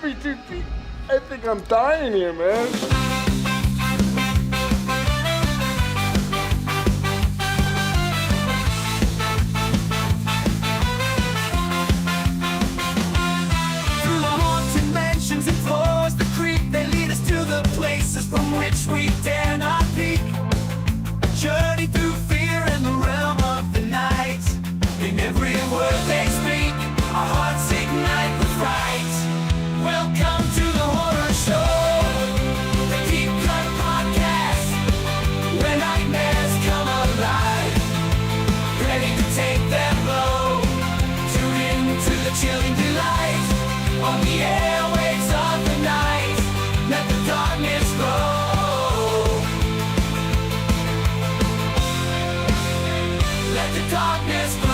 happy to see. I think I'm dying here, man. Through the haunted mansions and floors that creak, they lead us to the places from which we dare not peek. A journey through fear and the realm of the night. In every word they speak, our hearts ignite with fright. Welcome to the horror show, the Deep Cut Podcast, where nightmares come alive, ready to take their blow. Tune into the chilling delight on the airwaves of the night. Let the darkness grow. Let the darkness grow.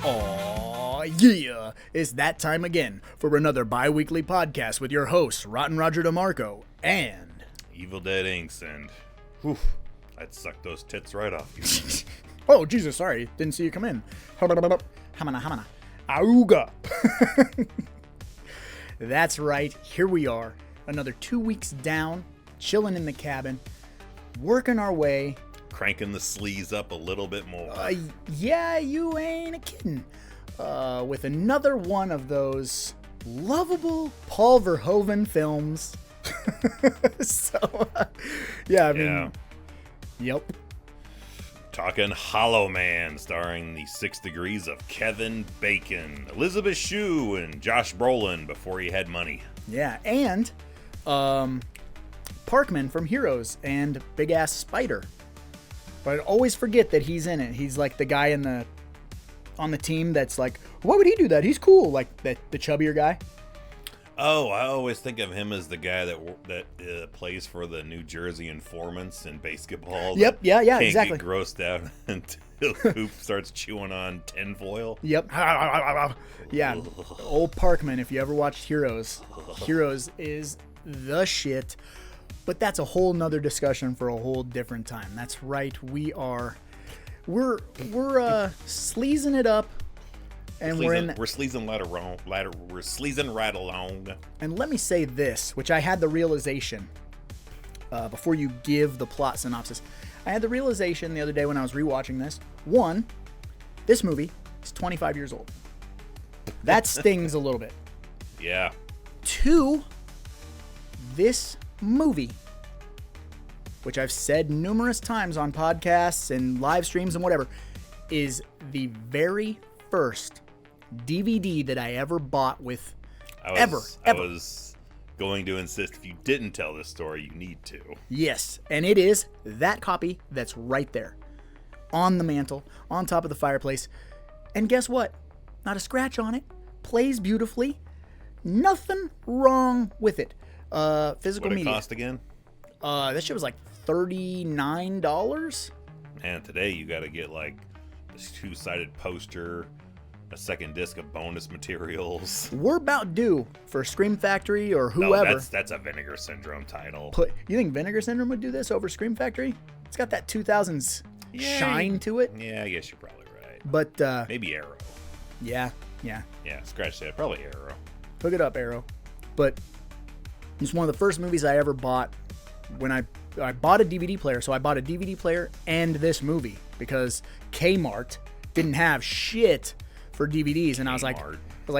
Aw, yeah! It's that time again for another bi-weekly podcast with your hosts, Rotten Roger DeMarco and... Evil Dead Inks, and whew, I'd suck those tits right off you. Oh, Jesus, sorry. Didn't see you come in. Hamana. Auga. That's right. Here we are. Another 2 weeks down, chilling in the cabin, working our way. Cranking the sleaze up a little bit more. Yeah, you ain't a kidding. With another one of those lovable Paul Verhoeven films. Yeah, I mean, yep. Talking Hollow Man, starring the 6 Degrees of Kevin Bacon, Elizabeth Shue, and Josh Brolin before he had money. Yeah, and Parkman from Heroes and Big Ass Spider. But I always forget that he's in it. He's like the guy on the team that's like, why would he do that? He's cool. Like the chubbier guy. Oh, I always think of him as the guy that plays for the New Jersey Informants in basketball. Yep, yeah, can't exactly. Get grossed out until Coop starts chewing on tinfoil. Yep. Yeah. Old Parkman, if you ever watched Heroes, Heroes is the shit. But that's a whole nother discussion for a whole different time. That's right. We're sleazing it up. And we're sleazing right along. And let me say this, which I had the realization before you give the plot synopsis. I had the realization the other day when I was rewatching this. One, this movie is 25 years old. That stings a little bit. Yeah. Two, this movie, which I've said numerous times on podcasts and live streams and whatever, is the very first DVD that I ever bought with ever. I was going to insist if you didn't tell this story, you need to. Yes, and it is that copy that's right there on the mantle, on top of the fireplace. And guess what? Not a scratch on it. Plays beautifully. Nothing wrong with it. Physical media. What it cost again? That shit was like $39. Man, today you got to get like this 2-sided poster, a second disc of bonus materials. We're about due for Scream Factory or whoever. No, that's a Vinegar Syndrome title. You think Vinegar Syndrome would do this over Scream Factory? It's got that 2000s shine to it. Yeah, I guess you're probably right. But maybe Arrow. Yeah. Yeah, scratch that. Probably Arrow. Hook it up, Arrow. But it's one of the first movies I ever bought when I bought a DVD player. So I bought a DVD player and this movie because Kmart didn't have shit for DVDs, and I was like,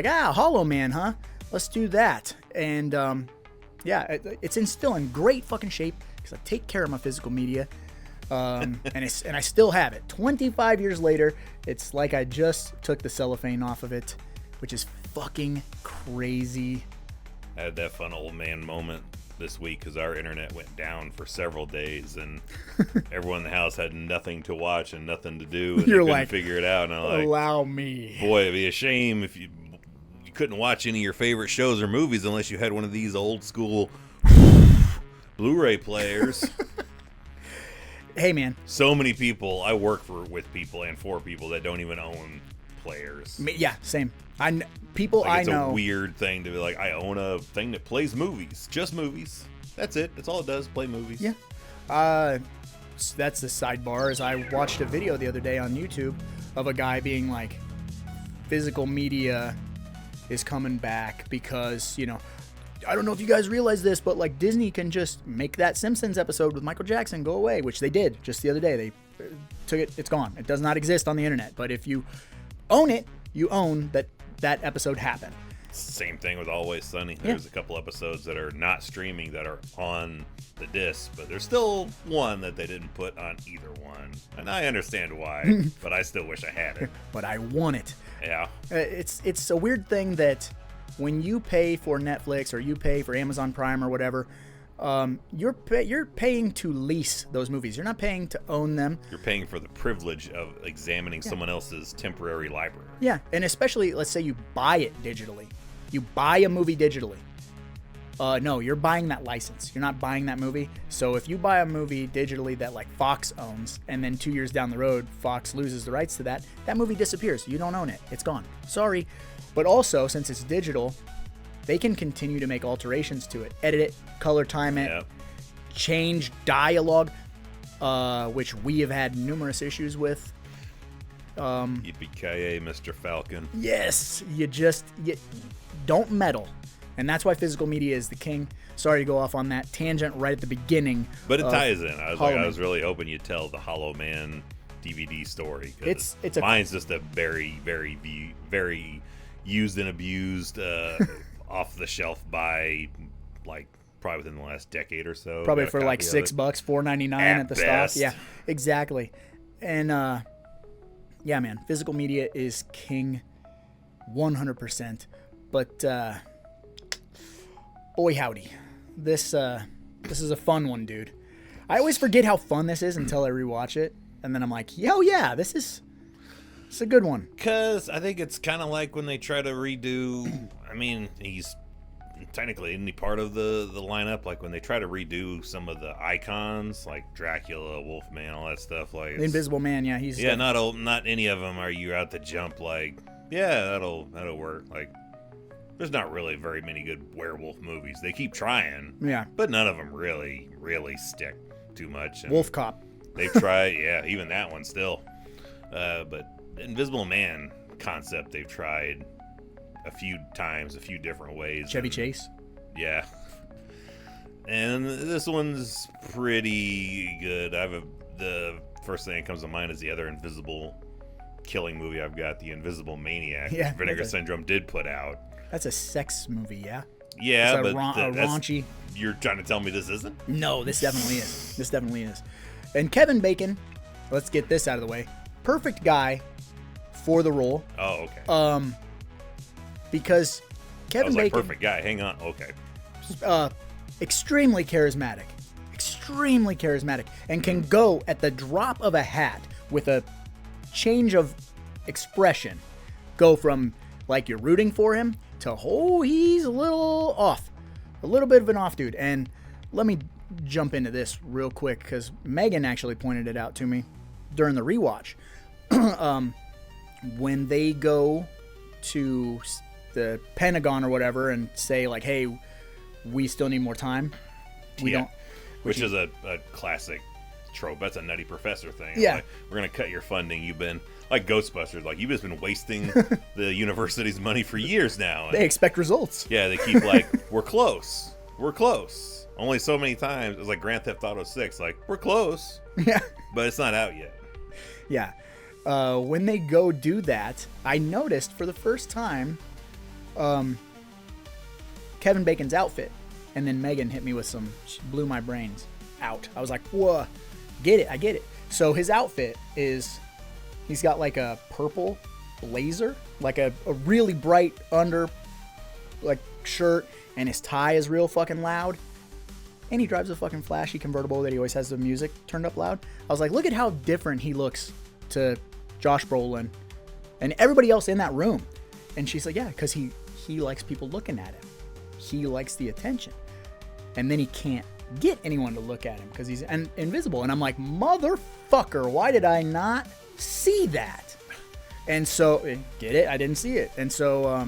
Hollow Man, huh? Let's do that. And it's still in great fucking shape because I take care of my physical media, and I still have it. 25 years later, it's like I just took the cellophane off of it, which is fucking crazy. I had that fun old man moment this week because our internet went down for several days and everyone in the house had nothing to watch and nothing to do, and You're they couldn't like, figure it out. And I'm like, allow me. Boy, it'd be a shame if you couldn't watch any of your favorite shows or movies unless you had one of these old school Blu-ray players. Hey, man. So many people, I work with people and for people that don't even own players. Yeah, same. People like I know. It's a weird thing to be like, I own a thing that plays movies. Just movies. That's it. That's all it does. Play movies. Yeah. that's the sidebar. Is I watched a video the other day on YouTube of a guy being like, physical media is coming back because, I don't know if you guys realize this, but like Disney can just make that Simpsons episode with Michael Jackson go away, which they did just the other day. They took it, it's gone. It does not exist on the internet. But if you own it, you own that episode happened. Same thing with Always Sunny. There's a couple episodes that are not streaming that are on the disc, but there's still one that they didn't put on either one. And I understand why, but I still wish I had it. But I want it. Yeah. It's a weird thing that when you pay for Netflix or you pay for Amazon Prime or whatever, you're paying to lease those movies. You're not paying to own them. You're paying for the privilege of examining someone else's temporary library. Yeah, and especially, let's say you buy it digitally. You buy a movie digitally. No, you're buying that license. You're not buying that movie. So if you buy a movie digitally that like Fox owns, and then 2 years down the road, Fox loses the rights to that movie disappears. You don't own it. It's gone. Sorry. But also, since it's digital, they can continue to make alterations to it. Edit it, color time it, change dialogue, which we have had numerous issues with. Yippee-ki-yay, Mr. Falcon. Yes, you don't meddle. And that's why physical media is the king. Sorry to go off on that tangent right at the beginning. But it ties in. I was Man. really hoping you'd tell the Hollow Man DVD story. It's mine's just a very, very, very used and abused, off the shelf by like probably within the last decade or so. Probably for like $6, $4.99 at the best. stop. Yeah, exactly. And yeah, man, physical media is king, 100%. But boy howdy, this is a fun one, dude. I always forget how fun this is until I rewatch it, and then I'm like, yo, yeah, it's a good one. Because I think it's kind of like when they try to redo. I mean, he's technically isn't he part of the lineup? Like when they try to redo some of the icons, like Dracula, Wolfman, all that stuff. Like The Invisible Man, yeah, he's not any of them are you out to jump like, yeah, that'll work. Like there's not really very many good werewolf movies. They keep trying, yeah, but none of them really stick too much. And Wolf Cop. They've tried, yeah, even that one still. But the Invisible Man concept they've tried a few times, a few different ways. Chevy Chase. Yeah. And this one's pretty good. The first thing that comes to mind is the other invisible killing movie I've got, The Invisible Maniac. Yeah, Vinegar Syndrome did put out. That's a sex movie, yeah? Yeah, it's but raunchy. You're trying to tell me this isn't? No, this definitely is. This definitely is. And Kevin Bacon, let's get this out of the way. Perfect guy for the role. Oh, okay. Because Kevin Bacon, perfect guy. Hang on. Okay. extremely charismatic, and can go at the drop of a hat with a change of expression. Go from like you're rooting for him to he's a little off, a little bit of an off dude. And let me jump into this real quick because Megan actually pointed it out to me during the rewatch. When they go to the Pentagon or whatever and say like, hey, we still need more time. We don't. Which is a classic trope. That's a Nutty Professor thing. Yeah. Like, we're going to cut your funding. You've been like Ghostbusters. Like you've just been wasting the university's money for years now. And, they expect results. Yeah. They keep like, we're close. Only so many times. It's like Grand Theft Auto 6. Like we're close. Yeah. But it's not out yet. Yeah. When they go do that, I noticed for the first time Kevin Bacon's outfit, and then Megan hit me with she blew my brains out. I was like, whoa, I get it. So his outfit is, he's got like a purple blazer, like a really bright like shirt, and his tie is real fucking loud. And he drives a fucking flashy convertible that he always has the music turned up loud. I was like, look at how different he looks to Josh Brolin and everybody else in that room. And she's like, yeah, because he likes people looking at him. He likes the attention. And then he can't get anyone to look at him because he's invisible. And I'm like, motherfucker, why did I not see that? And so, get it? I didn't see it. And so,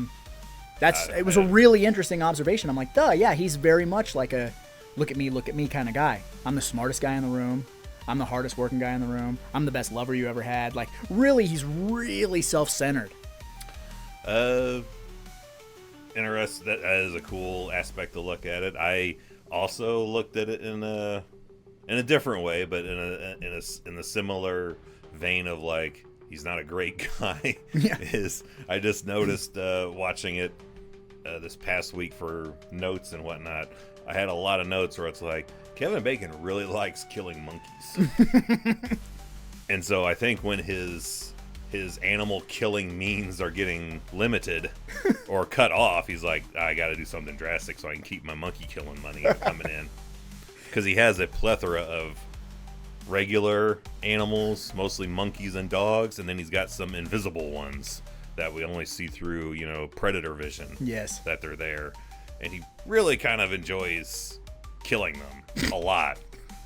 it was a really interesting observation. I'm like, duh, yeah, he's very much like a look at me kind of guy. I'm the smartest guy in the room. I'm the hardest working guy in the room. I'm the best lover you ever had. Like, really, he's really self-centered. Interesting. That is a cool aspect to look at it. I also looked at it in a different way, but in a similar vein of like, he's not a great guy. Yeah. I just noticed watching it this past week for notes and whatnot. I had a lot of notes where it's like, Kevin Bacon really likes killing monkeys. And so I think when his animal killing means are getting limited or cut off, he's like, I got to do something drastic so I can keep my monkey killing money coming in. Because he has a plethora of regular animals, mostly monkeys and dogs, and then he's got some invisible ones that we only see through, predator vision. Yes. That they're there. And he really kind of enjoys killing them a lot.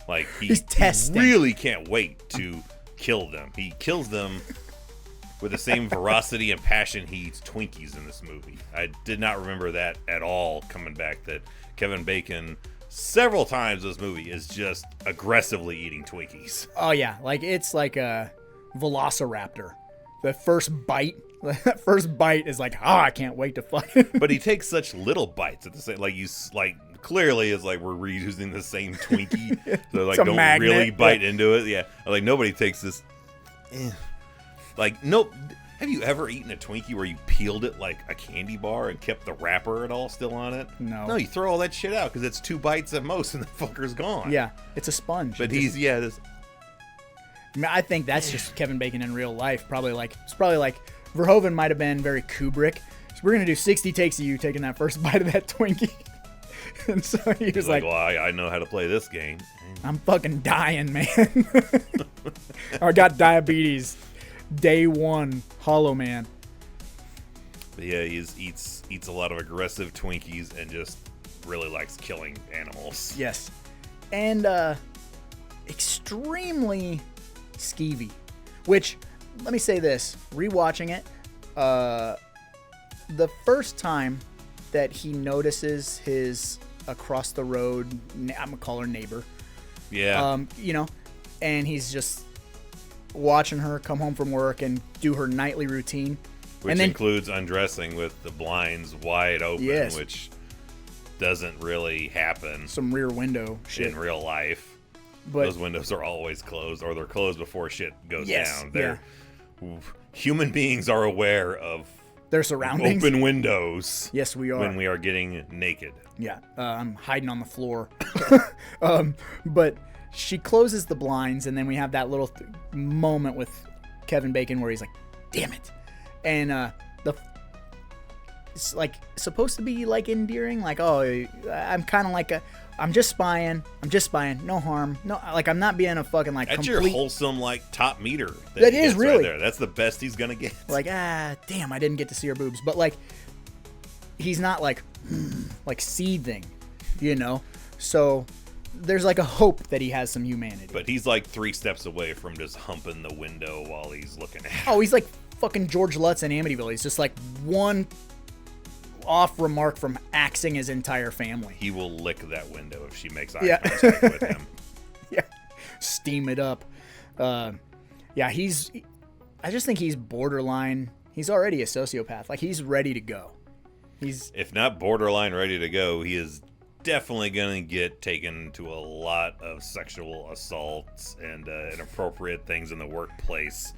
Like, He's testing. really can't wait to kill them. He kills them with the same veracity and passion he eats Twinkies in this movie. I did not remember that at all coming back, that Kevin Bacon several times in this movie is just aggressively eating Twinkies. Oh, yeah. Like, it's like a velociraptor. The first bite is like, I can't wait to fuck it. But he takes such little bites at the same, clearly it's like we're reusing the same Twinkie. So like, don't magnet. really bite into it. Yeah. Like, nobody takes this. Like, no. Have you ever eaten a Twinkie where you peeled it like a candy bar and kept the wrapper at all still on it? No. No, you throw all that shit out because it's 2 bites at most and the fucker's gone. Yeah, it's a sponge. But I think that's just Kevin Bacon in real life. It's probably like Verhoeven might have been very Kubrick. So we're gonna do 60 takes of you taking that first bite of that Twinkie. And so he was like, well, I know how to play this game. I'm fucking dying, man. I got diabetes. Day 1, Hollow Man. But yeah, he eats a lot of aggressive Twinkies and just really likes killing animals. Yes. And extremely skeevy. Which, let me say this, rewatching it, the first time that he notices his across the road, I'm gonna call her neighbor. Yeah. And he's just watching her come home from work and do her nightly routine. Which includes undressing with the blinds wide open, yes. Which doesn't really happen. Some rear window shit. In real life. But those windows are always closed, or they're closed before shit goes down. Yeah. Human beings are aware of their surroundings. Open windows. Yes, we are. When we are getting naked. Yeah, I'm hiding on the floor. But she closes the blinds, and then we have that little moment with Kevin Bacon where he's like, "Damn it!" And it's like supposed to be like endearing, like, "Oh, I'm kind of like I'm just spying. No harm. No, like I'm not being a fucking like." That's complete... your wholesome like top meter. That is really right there. That's the best he's gonna get. Like, damn, I didn't get to see her boobs, but like, he's not like seething, So there's like a hope that he has some humanity. But he's like 3 steps away from just humping the window while he's looking at it. Oh, he's like fucking George Lutz in Amityville. He's just like one off remark from axing his entire family. He will lick that window if she makes eye contact with him. Yeah, steam it up. I just think he's borderline. He's already a sociopath. Like, he's ready to go. If not borderline ready to go, he is definitely going to get taken to a lot of sexual assaults and inappropriate things in the workplace,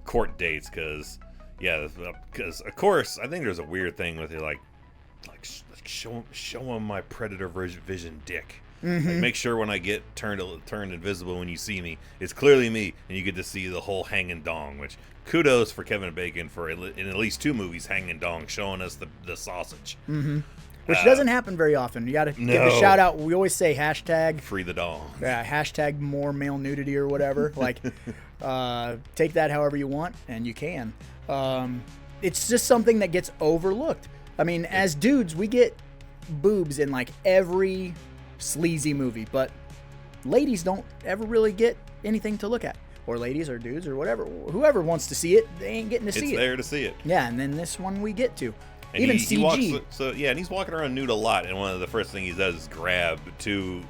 court dates, because of course I think there's a weird thing with it, like show him my predator vision dick. Mm-hmm. Like, make sure when I get turned invisible, when you see me, it's clearly me, and you get to see the whole hanging dong. Which, kudos for Kevin Bacon for in at least 2 movies hanging dong, showing us the sausage. Mm-hmm. Which doesn't happen very often. You got to give a shout out. We always say hashtag free the dong. Yeah, hashtag more male nudity or whatever. Like, take that however you want, and you can. It's just something that gets overlooked. I mean, as dudes, we get boobs in like every sleazy movie, but ladies don't ever really get anything to look at. Or ladies or dudes or whatever. Whoever wants to see it, they ain't getting to see it. It's there to see it. Yeah, and then this one we get to. And even he CG. and he's walking around nude a lot, and one of the first things he does is grab 2,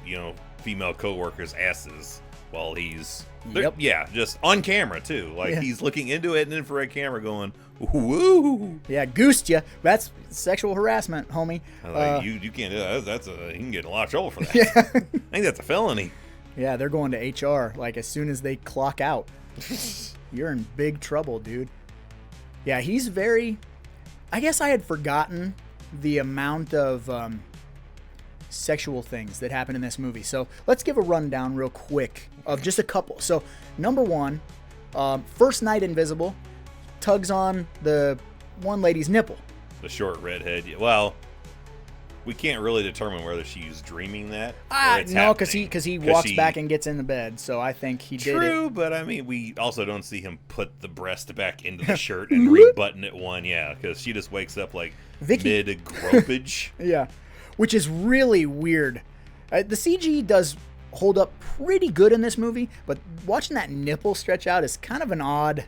female coworkers' asses while he's Yep. yeah, just on camera too. Like Yeah. he's looking into it, an infrared camera, going woo. Yeah, goosed you. That's sexual harassment, homie. Like you can't do that. That's you can get in a lot of trouble for that. I think that's a felony. Yeah, they're going to HR like as soon as they clock out. You're in big trouble, dude. Yeah, he's very. I guess I had forgotten the amount of sexual things that happen in this movie. So let's give a rundown real quick of just a couple. So number one, first night invisible, tugs on the one lady's nipple. The short redhead. Well, we can't really determine whether she's dreaming that. Ah, or it's no, because happening. he walks back and gets in the bed. So I think he did it. True, but I mean, we also don't see him put the breast back into the shirt and rebutton it one. Yeah, because she just wakes up like Vicky. mid gropage. Yeah, which is really weird. The CG does hold up pretty good in this movie, but watching that nipple stretch out is kind of an odd.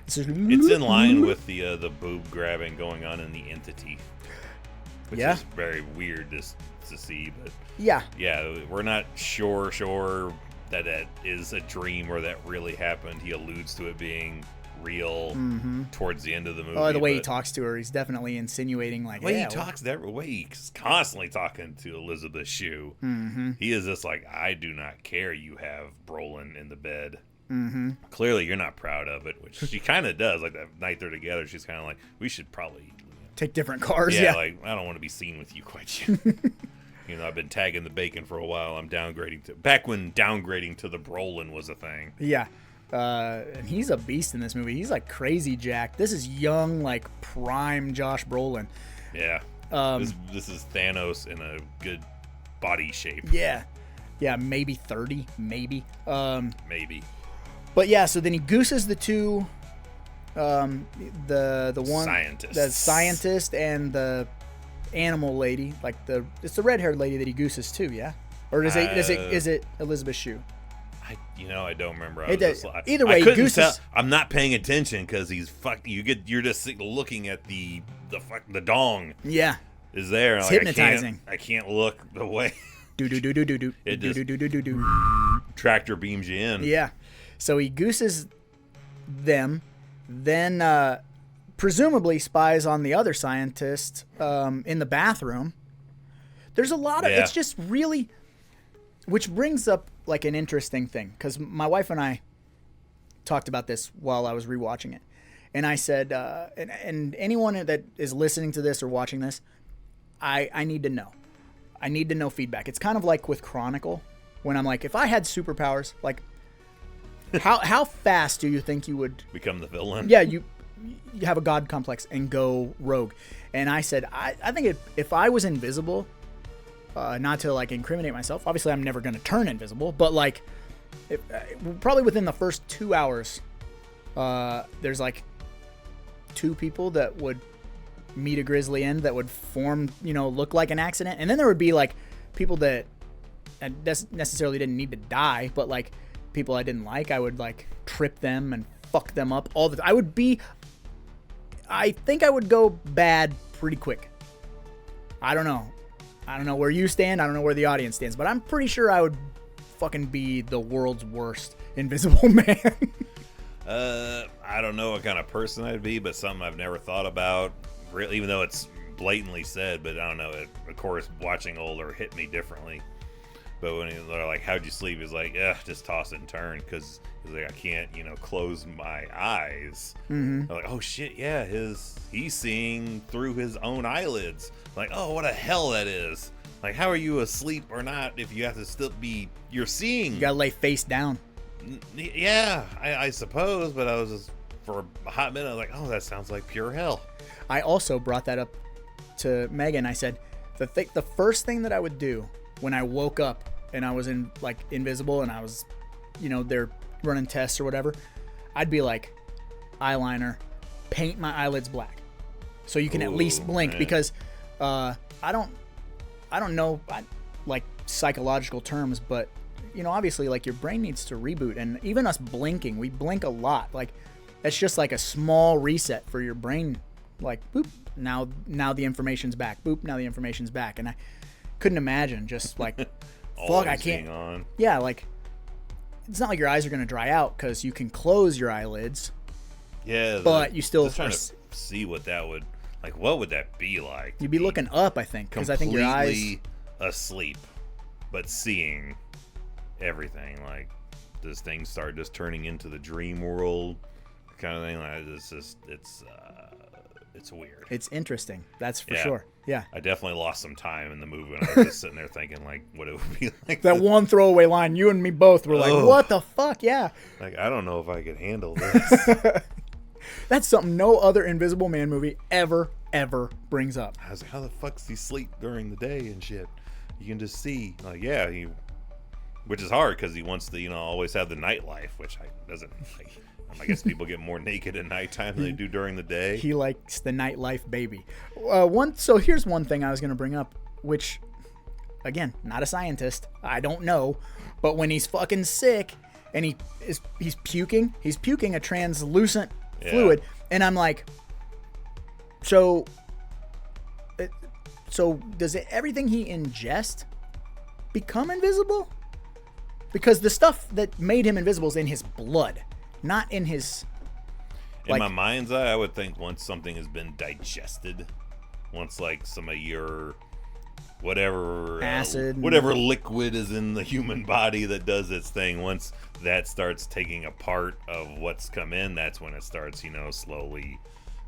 It's in line with the boob grabbing going on in the Entity, which Yeah. is very weird to see. But Yeah, we're not sure that that is a dream or that really happened. He alludes to it being real towards the end of the movie. oh, the way he but- talks to her, he's definitely insinuating like, The way yeah, he talks, that way he's constantly talking to Elizabeth Shue. Mm-hmm. He is just like, I do not care. You have Brolin in the bed. Mm-hmm. Clearly, you're not proud of it, which she kind of does. Like that night they're together, she's kind of like, we should probably, take different cars. yeah, Yeah, like I don't want to be seen with you quite yet. You know, I've been tagging the bacon for a while. I'm downgrading to back when downgrading to the Brolin was a thing. yeah. And he's a beast in this movie. He's like crazy Jack. This is young, like prime Josh Brolin. Yeah, this is Thanos in a good body shape. Yeah, maybe 30, maybe. Maybe. But yeah, so then he gooses the two, the one, Scientists. the scientist and the animal lady, like it's the red haired lady that he gooses too, yeah? Or is it Elizabeth Shue? I don't remember. Either way, I couldn't Goose tell. is- I'm not paying attention because you're just looking at the dong Yeah. is there. It's Like, hypnotizing. I can't look the way Do do do do do do It do just- do do do do. tractor beams you in. Yeah. So he gooses them, then presumably spies on the other scientist in the bathroom. There's a lot of, Yeah. it's just really, which brings up like an interesting thing, because my wife and I talked about this while I was rewatching it. And I said, and anyone that is listening to this or watching this, I need to know. I need to know feedback. It's kind of like with Chronicle, when I'm like, if I had superpowers, like, how fast do you think you would? Become the villain. Yeah, you have a god complex and go rogue. And I said, I think if I was invisible, not to like incriminate myself, obviously I'm never going to turn invisible, but like, probably within the first 2 hours, there's like 2 people that would meet a grisly end that would form, look like an accident. And then there would be like people that necessarily didn't need to die, but like people I didn't like, I would like trip them and fuck them up all the time. I think I would go bad pretty quick. I don't know where you stand. I don't know where the audience stands, but I'm pretty sure I would fucking be the world's worst invisible man. I don't know what kind of person I'd be, but something I've never thought about. Really, even though it's blatantly said, but I don't know. Of course, watching older hit me differently. But when they're like, "How'd you sleep?" He's like, "Yeah, just toss it and turn," because like I can't, close my eyes. Mm-hmm. I'm like, "Oh shit, yeah, he's seeing through his own eyelids." Like, "Oh, what a hell that is!" Like, how are you asleep or not if you have to still you're seeing? You gotta lay face down. Yeah, I suppose, but I was just for a hot minute. I was like, "Oh, that sounds like pure hell." I also brought that up to Megan. I said the first thing that I would do when I woke up and I was invisible and I was, they're running tests or whatever, I'd be like, eyeliner, paint my eyelids black, so you can at least blink, man. because I don't know like psychological terms, but obviously like your brain needs to reboot, and even us blinking, we blink a lot. Like that's just like a small reset for your brain. Like boop, now the information's back. Boop, now the information's back, and I couldn't imagine just like fuck, I always can't. being on. Yeah, like it's not like your eyes are gonna dry out because you can close your eyelids. Yeah, But you still just trying to see what that would like. What would that be like? You'd be looking up, I think, because I think your eyes completely asleep, but seeing everything. Like, does things start just turning into the dream world kind of thing? Like, it's weird. It's interesting. That's for Yeah. sure. Yeah. I definitely lost some time in the movie when I was just sitting there thinking like what it would be like. That one throwaway line, you and me both were like, Ugh. what the fuck? Yeah. Like, I don't know if I could handle this. That's something no other Invisible Man movie ever brings up. I was like, how the fuck does he sleep during the day and shit? You can just see, like, yeah, which is hard because he wants to, always have the nightlife, which doesn't like. I guess people get more naked at nighttime than they do during the day. He likes the nightlife, baby. So here's one thing I was going to bring up, which, again, not a scientist. I don't know. But when he's fucking sick and he's puking a translucent fluid. And I'm like, so does everything he ingests become invisible? Because the stuff that made him invisible is in his blood. Not in his. In my mind's eye, I would think once something has been digested, once like some of your whatever acid, whatever liquid is in the human body that does its thing, once that starts taking a part of what's come in, that's when it starts, slowly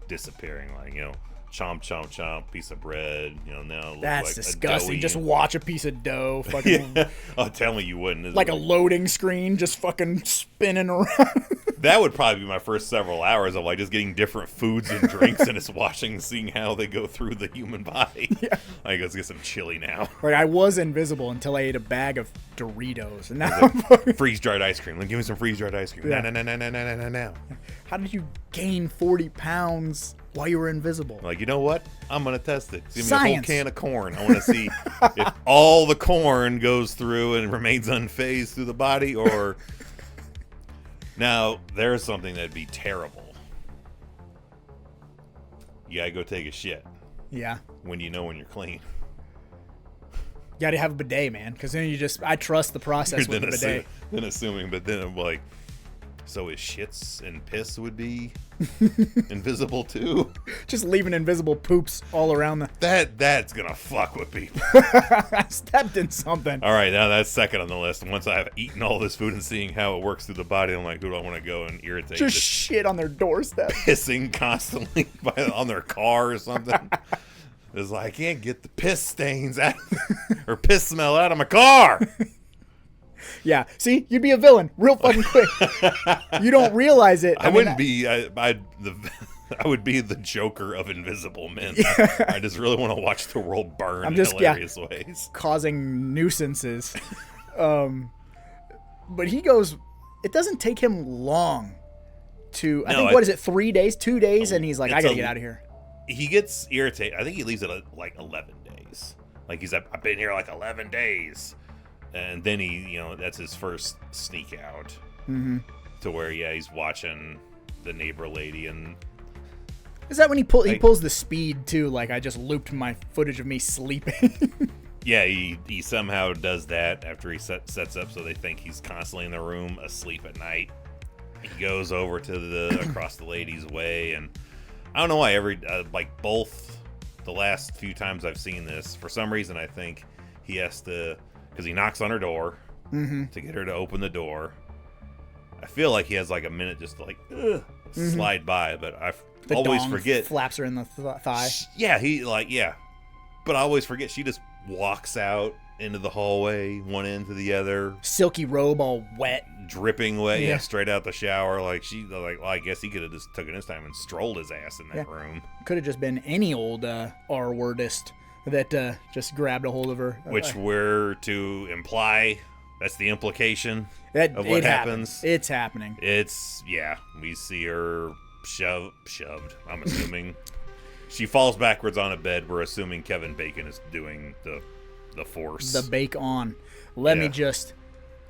disappearing. Like, chomp, chomp, chomp, piece of bread. Now it that's looks like disgusting. A doughy. Just watch a piece of dough, fucking. Yeah. Oh, tell me you wouldn't. Like a loading screen, just fucking spinning around. That would probably be my first several hours of like just getting different foods and drinks and just watching, seeing how they go through the human body. Yeah. Like, let's get some chili now. Like, I was invisible until I ate a bag of Doritos, and now freeze dried ice cream. Like, give me some freeze dried ice cream. Yeah. Now. How did you gain 40 pounds while you were invisible? Like, you know what? I'm gonna test it. Give me Science. a whole can of corn. I want to see if all the corn goes through and remains unfazed through the body, or now there's something that'd be terrible. You gotta go take a shit. Yeah. When you're clean. You gotta have a bidet, man, because then I trust the process with the bidet. Then assuming, but then I'm like, so his shits and piss would be invisible too? Just leaving invisible poops all around that's gonna fuck with people. I stepped in something. All right, now that's second on the list. Once I've eaten all this food and seeing how it works through the body, I'm like, who do I want to go and irritate? Just shit on their doorstep. Pissing constantly on their car or something. It's like, I can't get the piss stains out or piss smell out of my car. Yeah, see, you'd be a villain real fucking quick. You don't realize it. I would be the Joker of Invisible Men. Yeah. I just really want to watch the world burn in hilarious ways. Causing nuisances. But he goes, it doesn't take him long to, I think, what is it, 3 days, 2 days, and he's like, I gotta get out of here. He gets irritated. I think he leaves it at like 11 days. Like, he's like, I've been here like 11 days. And then he, that's his first sneak out. Mm-hmm. To where, he's watching the neighbor lady. And is that when he pulls the speed too? Like, I just looped my footage of me sleeping. Yeah, he somehow does that after he sets up so they think he's constantly in the room asleep at night. He goes over to across the lady's way, and I don't know why both the last few times I've seen this, for some reason I think he has to, because he knocks on her door to get her to open the door. I feel like he has like a minute just to slide by, but I always forget. Flaps her in the thigh. Yeah, but I always forget she just walks out into the hallway, one end to the other. Silky robe, all wet, dripping wet, straight out the shower. Like, I guess he could have just taken his time and strolled his ass in that room. Could have just been any old R-wordist that just grabbed a hold of her. Which we're to imply, that's the implication of what happens. It's happening. We see her shoved, I'm assuming. She falls backwards on a bed. We're assuming Kevin Bacon is doing the force. The bake on. Let me just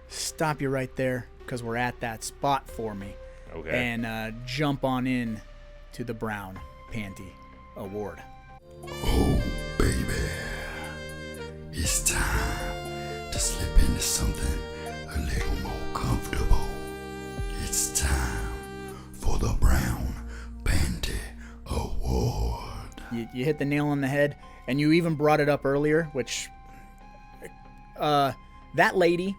stop you right there, because we're at that spot for me. Okay. And jump on in to the Brown Panty Award. Oh, baby. It's time to slip into something a little more comfortable. It's time for the Brown Panty Award. You hit the nail on the head, and you even brought it up earlier, which that lady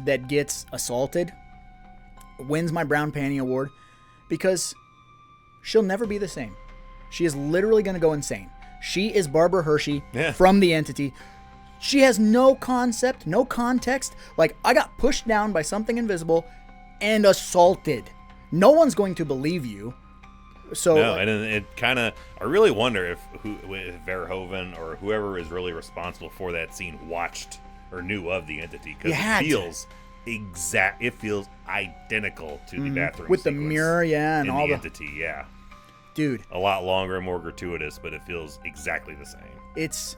that gets assaulted wins my Brown Panty Award because she'll never be the same. She is literally going to go insane. She is Barbara Hershey from The Entity. She has no concept, no context. Like, I got pushed down by something invisible and assaulted. No one's going to believe you. So no, and it kind of, I really wonder if Verhoeven or whoever is really responsible for that scene watched or knew of The Entity, because it feels identical to the bathroom with the sequence mirror, and in all The the Entity, dude. A lot longer and more gratuitous, but it feels exactly the same. It's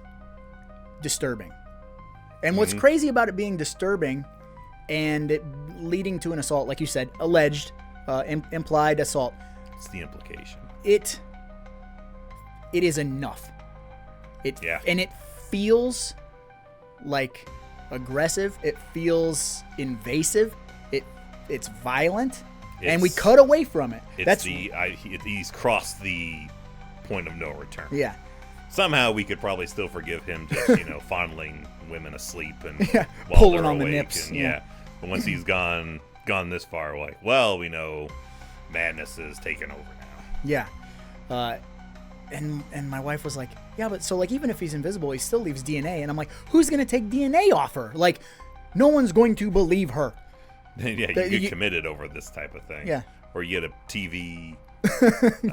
disturbing, and what's crazy about it being disturbing and it leading to an assault, like you said, alleged, implied assault. It's the implication. It is enough. And it feels like aggressive. It feels invasive. It's violent, and we cut away from it. He's crossed the point of no return. Yeah. Somehow we could probably still forgive him just fondling women asleep and while pulling they're on the awake nips. And, but once he's gone this far, we're like, well, we know madness is taking over now. Yeah. And my wife was like, yeah, but so, like, even if he's invisible, he still leaves DNA. And I'm like, who's going to take DNA off her? Like, no one's going to believe her. Yeah, you get committed over this type of thing. Yeah. Or you get a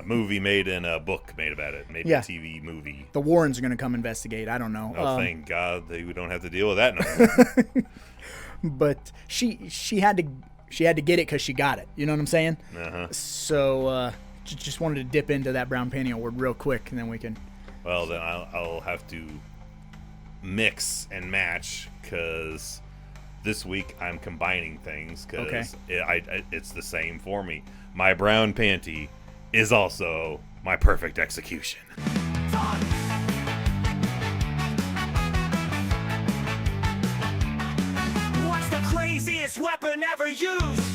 movie made and a book made about it. Maybe a TV movie. The Warrens are going to come investigate. I don't know. Oh, thank God we don't have to deal with that no more. But she had to get it because she got it. You know what I'm saying? Uh-huh. So just wanted to dip into that Brown Panty Award real quick, and then we can. Well, then I'll have to mix and match, because this week I'm combining things, because it's the same for me. My Brown Panty is also my perfect execution. What's the craziest weapon ever used?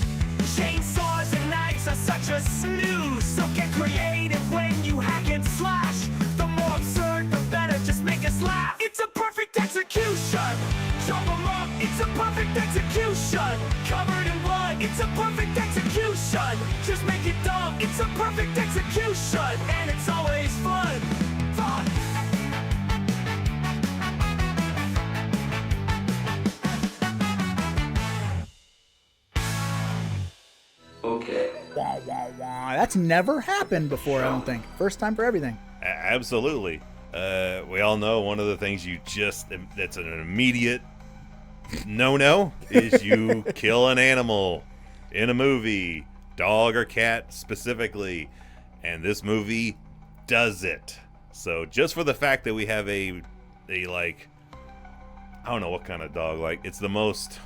Chainsaws and knives are such a snooze. So get creative when you hack and slash. The more absurd, the better. Just make us laugh. It's a perfect execution. Chop 'em up. It's a perfect execution. Covered in blood. It's a perfect execution. Just make it dumb. It's a perfect execution. And it's always fun. Fun. Okay. Wah, wah, wah. That's never happened before, I don't think. First time for everything. Absolutely. We all know one of the things that's an immediate no is you kill an animal in a movie, dog or cat specifically, and this movie does it. So just for the fact that we have a like, I don't know what kind of dog, like, it's the most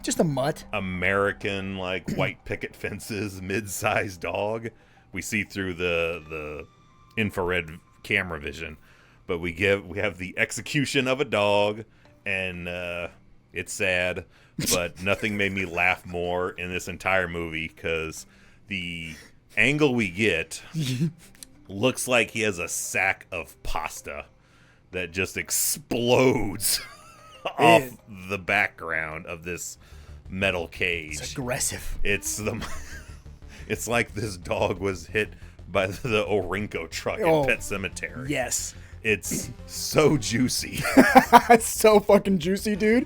just a mutt American, like, white picket fences mid-sized dog we see through the infrared camera vision, but we have the execution of a dog, and it's sad, but nothing made me laugh more in this entire movie, because the angle we get looks like he has a sack of pasta that just explodes off the background of this metal cage. It's aggressive. It's like this dog was hit by the Orinco truck in Pet Sematary. Yes. It's so juicy. It's so fucking juicy, dude.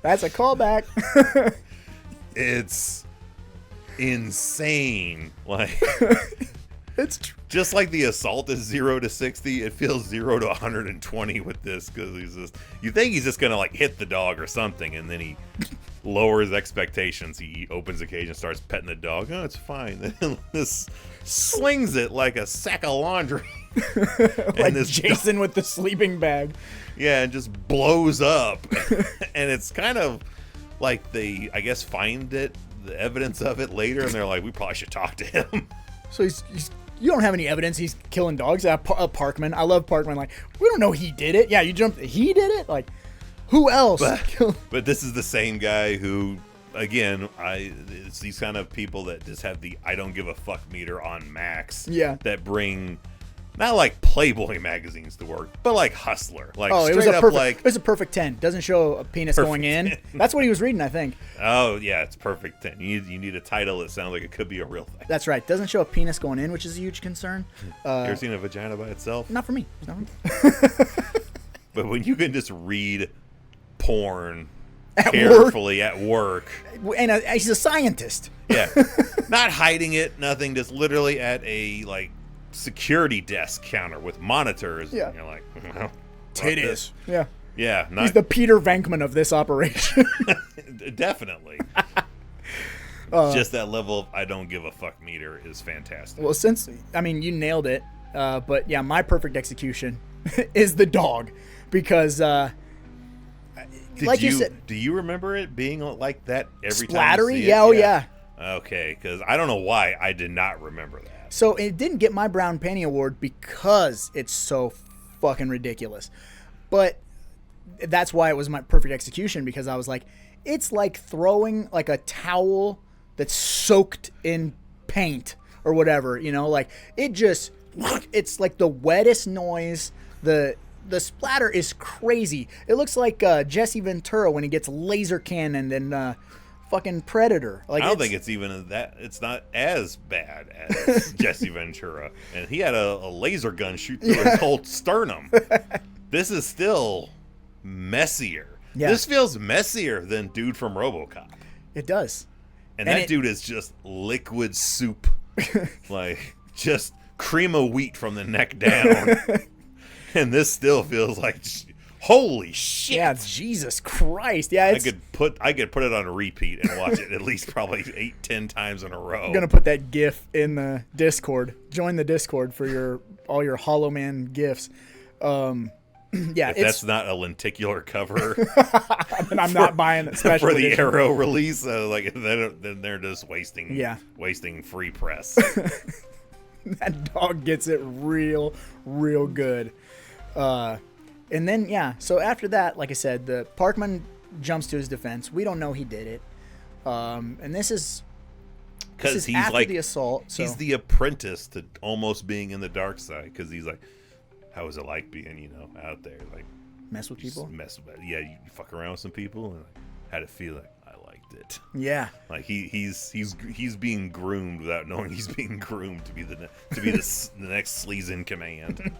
That's a callback. It's insane. Like, it's just like the assault is 0 to 60, it feels 0 to 120 with this, because you think he's just gonna like hit the dog or something, and then he lowers expectations. He opens the cage and starts petting the dog. Oh, it's fine. And this slings it like a sack of laundry. Like this Jason with the sleeping bag. Yeah, and just blows up. And it's kind of like they, I guess, find the evidence of it later, and they're like, we probably should talk to him. So You don't have any evidence he's killing dogs. Parkman. I love Parkman. Like, we don't know he did it. Yeah, you jumped. He did it? Like, who else? But this is the same guy who, again, it's these kind of people that just have the I don't give a fuck meter on max. Yeah. That bring, not like Playboy magazines to work, but like Hustler. Like, Oh, it straight up like. it was a perfect 10. Doesn't show a penis going in. 10. That's what he was reading, I think. Oh, yeah, it's perfect 10. You need a title that sounds like it could be a real thing. That's right. Doesn't show a penis going in, which is a huge concern. You ever seen a vagina by itself? Not for me. Not for me. But when you can just read porn At carefully at work. And he's a scientist. Yeah. Not hiding it, nothing, just literally at a, like, security desk counter with monitors. Yeah. And you're like, well, Titties. Yeah. Yeah. Not, He's the Peter Venkman of this operation. definitely. Just that level of I don't give a fuck meter is fantastic. Well, you nailed it. But yeah, my perfect execution is the dog. Because, you said, do you remember it being like that every time splattery? you see it? Yeah, oh yeah. Okay, because I don't know why I did not remember that. So it didn't get my Brown Panty Award because it's so fucking ridiculous. But that's why it was my perfect execution, because I was like, it's like throwing like a towel that's soaked in paint or whatever, like it's like the wettest noise. The splatter is crazy. It looks like Jesse Ventura when he gets laser cannoned and fucking Predator. Like, I don't think it's even that. It's not as bad as Jesse Ventura, and he had a laser gun shoot through his whole sternum. This is still messier. Yeah. This feels messier than dude from RoboCop. It does. And that dude is just liquid soup, like just cream of wheat from the neck down. And this still feels like, holy shit! Yeah, Jesus Christ! Yeah, I could put it on repeat and watch it at least probably 8-10 times in a row. I'm gonna put that GIF in the Discord. Join the Discord for all your Hollow Man GIFs. Yeah, if that's not a lenticular cover, then I'm not buying it. Special for the edition. Arrow release. Then they're just wasting free press. That dog gets it real good. And then, so after that, like I said, the Parkman jumps to his defense. We don't know he did it. And this is because he's after like the assault. So. He's the apprentice to almost being in the dark side, because he's like, how is it like being, out there, like mess with people? You fuck around with some people, and like, how'd it feel? Like, I liked it. Yeah. Like he's being groomed without knowing he's being groomed to be the next sleaze in command.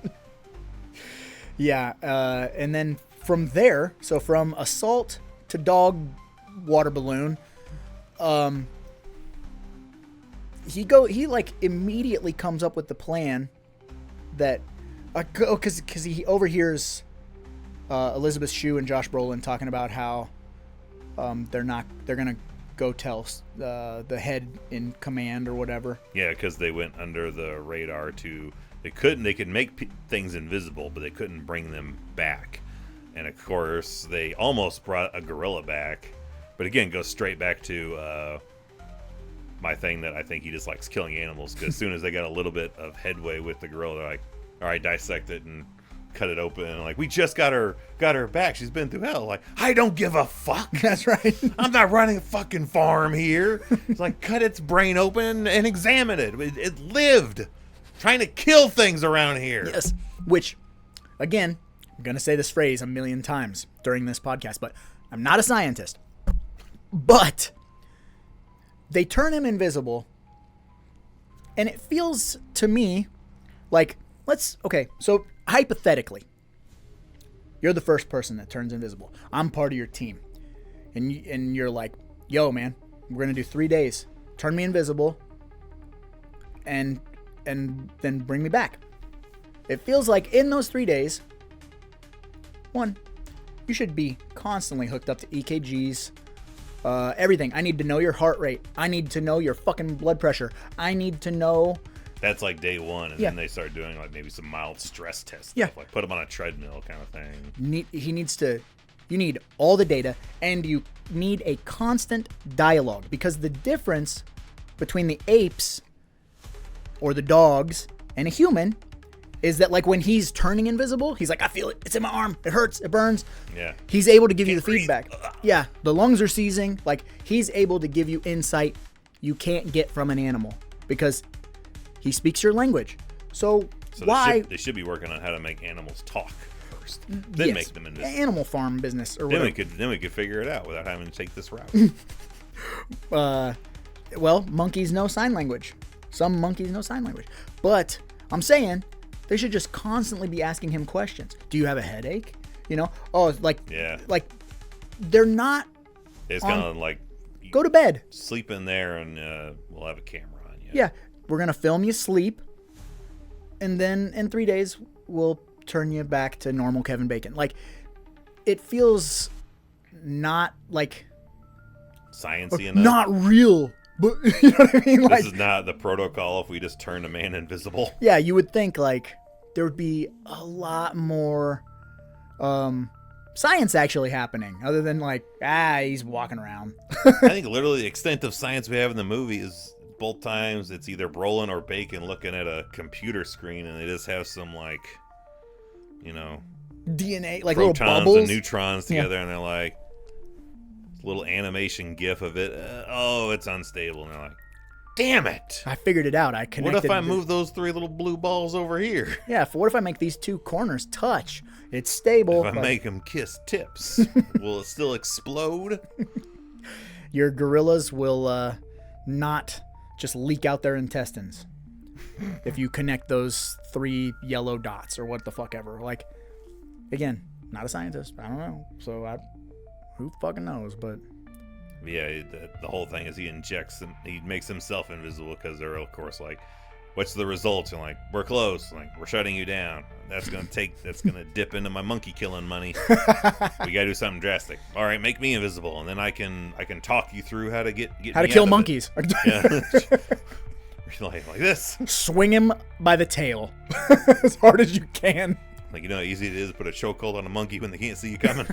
Yeah, and then from there, so from assault to dog water balloon, he like immediately comes up with the plan that, because he overhears Elizabeth Shue and Josh Brolin talking about how they're gonna go tell the head in command or whatever. Yeah, because they went under the radar they could make things invisible, but they couldn't bring them back. And of course, they almost brought a gorilla back, but again, goes straight back to my thing that I think he just likes killing animals. Because as soon as they got a little bit of headway with the gorilla, they're like, all right, dissect it and cut it open. And like, we just got her back. She's been through hell. Like, I don't give a fuck. That's right. I'm not running a fucking farm here. It's like, cut its brain open and examine it. It lived. Trying to kill things around here. Yes. Which, again, I'm going to say this phrase a million times during this podcast, but I'm not a scientist. But they turn him invisible, and it feels to me like, so hypothetically, you're the first person that turns invisible. I'm part of your team. And you're like, yo, man, we're going to do 3 days. Turn me invisible, and then bring me back. It feels like in those 3 days, one, you should be constantly hooked up to EKGs, everything. I need to know your heart rate. I need to know your fucking blood pressure. I need to know. That's like day one, and then they start doing like maybe some mild stress tests. Yeah. Like put him on a treadmill kind of thing. You need all the data, and you need a constant dialogue, because the difference between the apes or the dogs and a human is that like when he's turning invisible, he's like, I feel it. It's in my arm. It hurts. It burns. Yeah. He's able to give you the breathe. feedback. Yeah. The lungs are seizing. Like he's able to give you insight you can't get from an animal because he speaks your language. So why? They should be working on how to make animals talk first, then Yes, make them invisible. Animal farm business or Then whatever. we could figure it out without having to take this route. Well, monkeys know sign language. Some monkeys know sign language. But I'm saying they should just constantly be asking him questions. Do you have a headache? You know? Oh, like they're not. It's kind of like Go to bed. sleep in there, and we'll have a camera on you. Yeah, we're gonna film you sleep, and then in 3 days we'll turn you back to normal Kevin Bacon. Like, it feels not like Sciencey enough. not real. But you know what I mean? Like, This is not the protocol if we just turn a man invisible. yeah, you would think like there would be a lot more science actually happening other than like he's walking around. I think literally the extent of science we have in the movie is both times it's either Brolin or Bacon looking at a computer screen and they just have some like, you know, DNA, like protons little bubbles and neutrons together, Yeah. and they're like little animation gif of it. It's unstable, and they're like, damn it. I figured it out. I connected. What if I move those 3 little blue balls over here? Yeah, what if I make these 2 corners touch? It's stable. If I but make them kiss tips, will it still explode? your gorillas will not just leak out their intestines if you connect those 3 yellow dots or what the fuck ever. Like, again, not a scientist. I don't know. So who fucking knows? But Yeah, the whole thing is he injects them. He makes himself invisible because they're, of course, like, what's the results? And like, we're close. Like, we're shutting you down. That's gonna dip into my monkey killing money. We gotta do something drastic. All right, make me invisible, and then I can talk you through how to get how to me kill out of monkeys? it. Yeah. like this. Swing him by the tail as hard as you can. Like, you know how easy it is to put a chokehold on a monkey when they can't see you coming.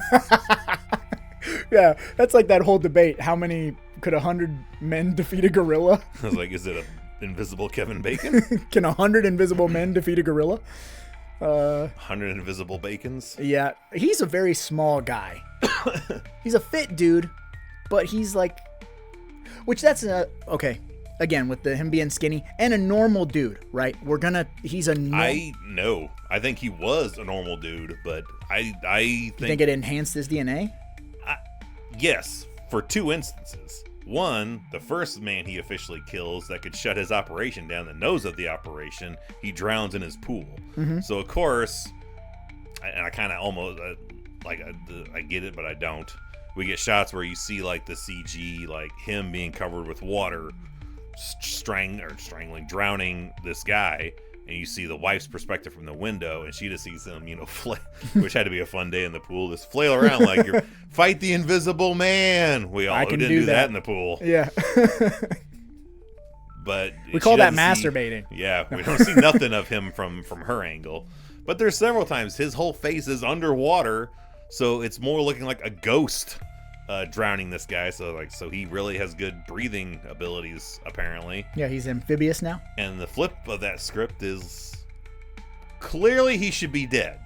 Yeah, that's like that whole debate. How many could 100 men defeat a gorilla? I was like, is it a invisible Kevin Bacon? Can 100 invisible men defeat a gorilla? 100 invisible bacons? Yeah, he's a very small guy. He's a fit dude, but he's like, which that's okay. Again, with him being skinny and a normal dude, right? He's a. I know. I think he was a normal dude, but I You think it enhanced his DNA? Yes, for 2 instances. One, the first man he officially kills that could shut his operation down, the nose of the operation, he drowns in his pool. Mm-hmm. So, of course, I kind of almost, I get it, but I don't. We get shots where you see, like, the CG, like, him being covered with water, drowning this guy, and you see the wife's perspective from the window, and she just sees him, which had to be a fun day in the pool, just flail around like you're fight the invisible man. We all didn't do that in the pool. Yeah. But we call that doesn't masturbating. Yeah, we don't see nothing of him from her angle. But there's several times his whole face is underwater, so it's more looking like a ghost drowning this guy. So he really has good breathing abilities, apparently. Yeah, he's amphibious now. And the flip of that script is clearly he should be dead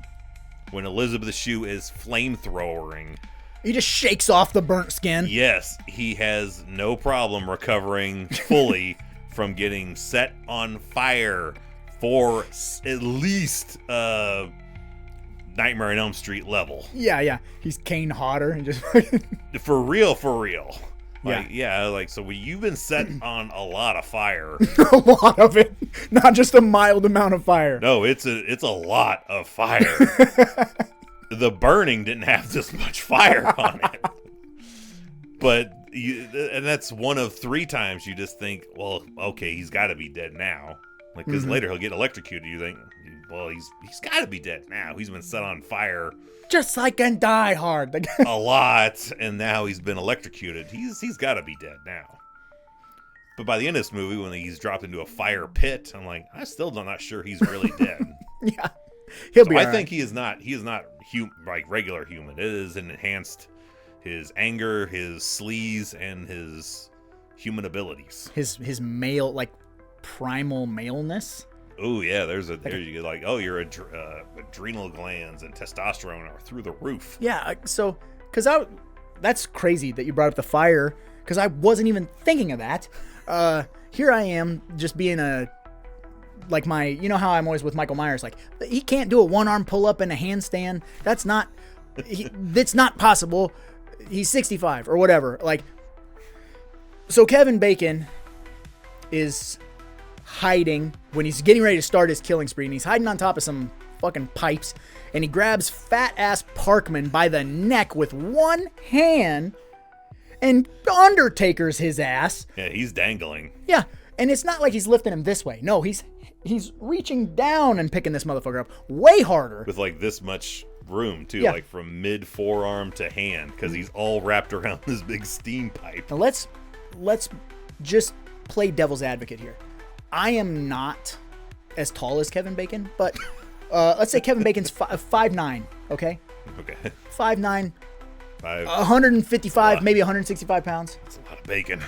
when Elizabeth Shue is flamethrowering. He just shakes off the burnt skin. Yes, he has no problem recovering fully from getting set on fire for at least Nightmare on Elm Street level. Yeah. He's Caine Hodder and just For real. Like, Yeah. so you've been set on a lot of fire. a lot of it, not just a mild amount of fire. No, it's a lot of fire. The burning didn't have this much fire on it. But and that's one of 3 times you just think, well, okay, he's got to be dead now. Like, because later he'll get electrocuted. You think, well, he's got to be dead now. He's been set on fire Just like in Die Hard. a lot, and now he's been electrocuted. He's got to be dead now. But by the end of this movie, when he's dropped into a fire pit, I'm like, I'm still not sure he's really dead. Yeah, he'll be. I all think right. he is not like regular human. It is enhanced his anger, his sleaze, and his human abilities. his male, like primal maleness. Oh yeah, there you go. Like, oh, your adrenal glands and testosterone are through the roof. Yeah, so that's crazy that you brought up the fire, because I wasn't even thinking of that. Here I am just being you know how I'm always with Michael Myers, like, he can't do a one-arm pull-up and a handstand. That's not possible. He's 65 or whatever. Like, so Kevin Bacon is hiding when he's getting ready to start his killing spree, and he's hiding on top of some fucking pipes, and he grabs fat ass Parkman by the neck with one hand and Undertaker's his ass. Yeah, he's dangling. Yeah, and it's not like he's lifting him this way. No, he's reaching down and picking this motherfucker up way harder. With like this much room too, Yeah. like from mid forearm to hand, because he's all wrapped around this big steam pipe. Now let's just play devil's advocate here. I am not as tall as Kevin Bacon, but let's say Kevin Bacon's 5'9", okay? Okay. 5'9", 5. 155, maybe 165 pounds. That's a lot of bacon.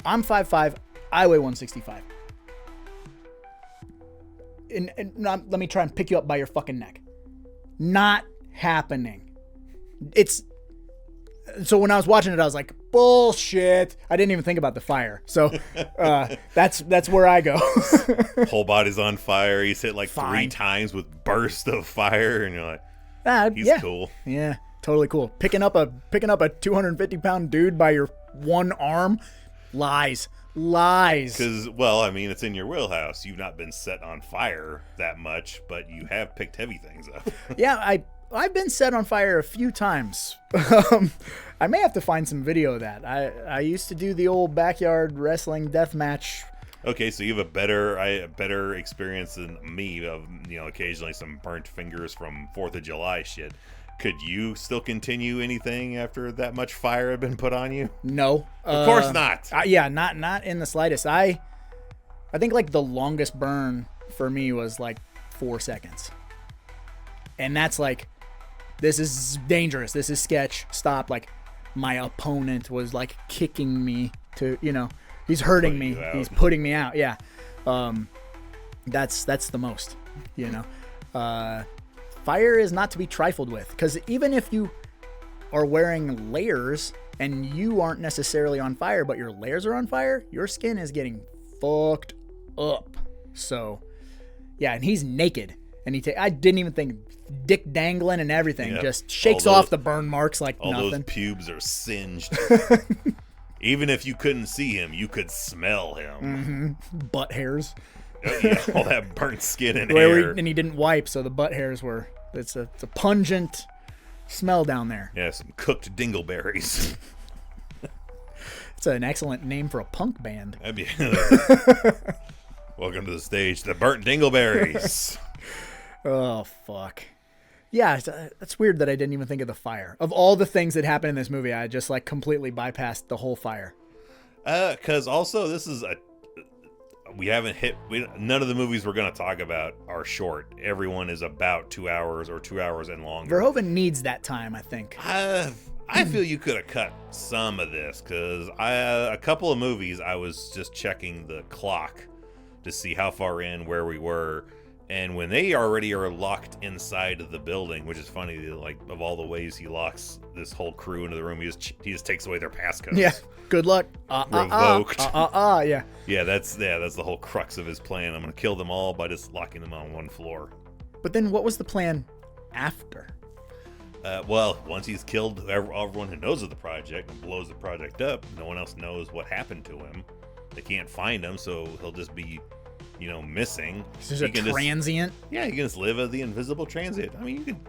I'm 5'5", I weigh 165. And let me try and pick you up by your fucking neck. Not happening. So when I was watching it, I was like, bullshit. I didn't even think about the fire. So that's where I go. Whole body's on fire. He's hit like 3 Fine. times with burst of fire, and you're like, he's yeah. cool. Yeah, totally cool. Picking up a 250-pound dude by your one arm, lies. Because, well, I mean, it's in your wheelhouse. You've not been set on fire that much, but you have picked heavy things up. Yeah, I've been set on fire a few times. I may have to find some video of that. I used to do the old backyard wrestling death match. Okay, so you have a better experience than me of, occasionally some burnt fingers from 4th of July shit. Could you still continue anything after that much fire had been put on you? No. Of course not. Yeah, not in the slightest. I think like the longest burn for me was like 4 seconds. And that's like, this is dangerous. This is sketch. Stop. Like, my opponent was like kicking me to, he's hurting me. He's putting me out. Yeah. That's the most, Fire is not to be trifled with, because even if you are wearing layers and you aren't necessarily on fire, but your layers are on fire, your skin is getting fucked up. So, yeah, and he's naked, and I didn't even think, dick dangling and everything, Yep. just shakes off the burn marks like all nothing. Those pubes are singed. Even if you couldn't see him, you could smell him. Mm-hmm. Butt hairs. Yeah, all that burnt skin and hair. And he didn't wipe, so the butt hairs were. It's a pungent smell down there. Yeah, some cooked dingleberries. It's an excellent name for a punk band. That'd be welcome to the stage, the burnt dingleberries. Oh, fuck. Yeah, that's weird that I didn't even think of the fire. Of all the things that happened in this movie, I just like completely bypassed the whole fire. Because also this is none of the movies we're going to talk about are short. Everyone is about 2 hours or 2 hours and longer. Verhoeven needs that time, I think. I feel you could have cut some of this, because a couple of movies I was just checking the clock to see how far in, where we were, and when they already are locked inside of the building, which is funny, like, of all the ways he locks this whole crew into the room, he just takes away their passcodes. Yeah. Good luck. Revoked. Yeah. Yeah, that's the whole crux of his plan. I'm gonna kill them all by just locking them on one floor. But then what was the plan after? Well, once he's killed everyone who knows of the project and blows the project up, no one else knows what happened to him. They can't find him, so he'll just be, missing. He's a transient. You can just live as the invisible transit. I mean, you can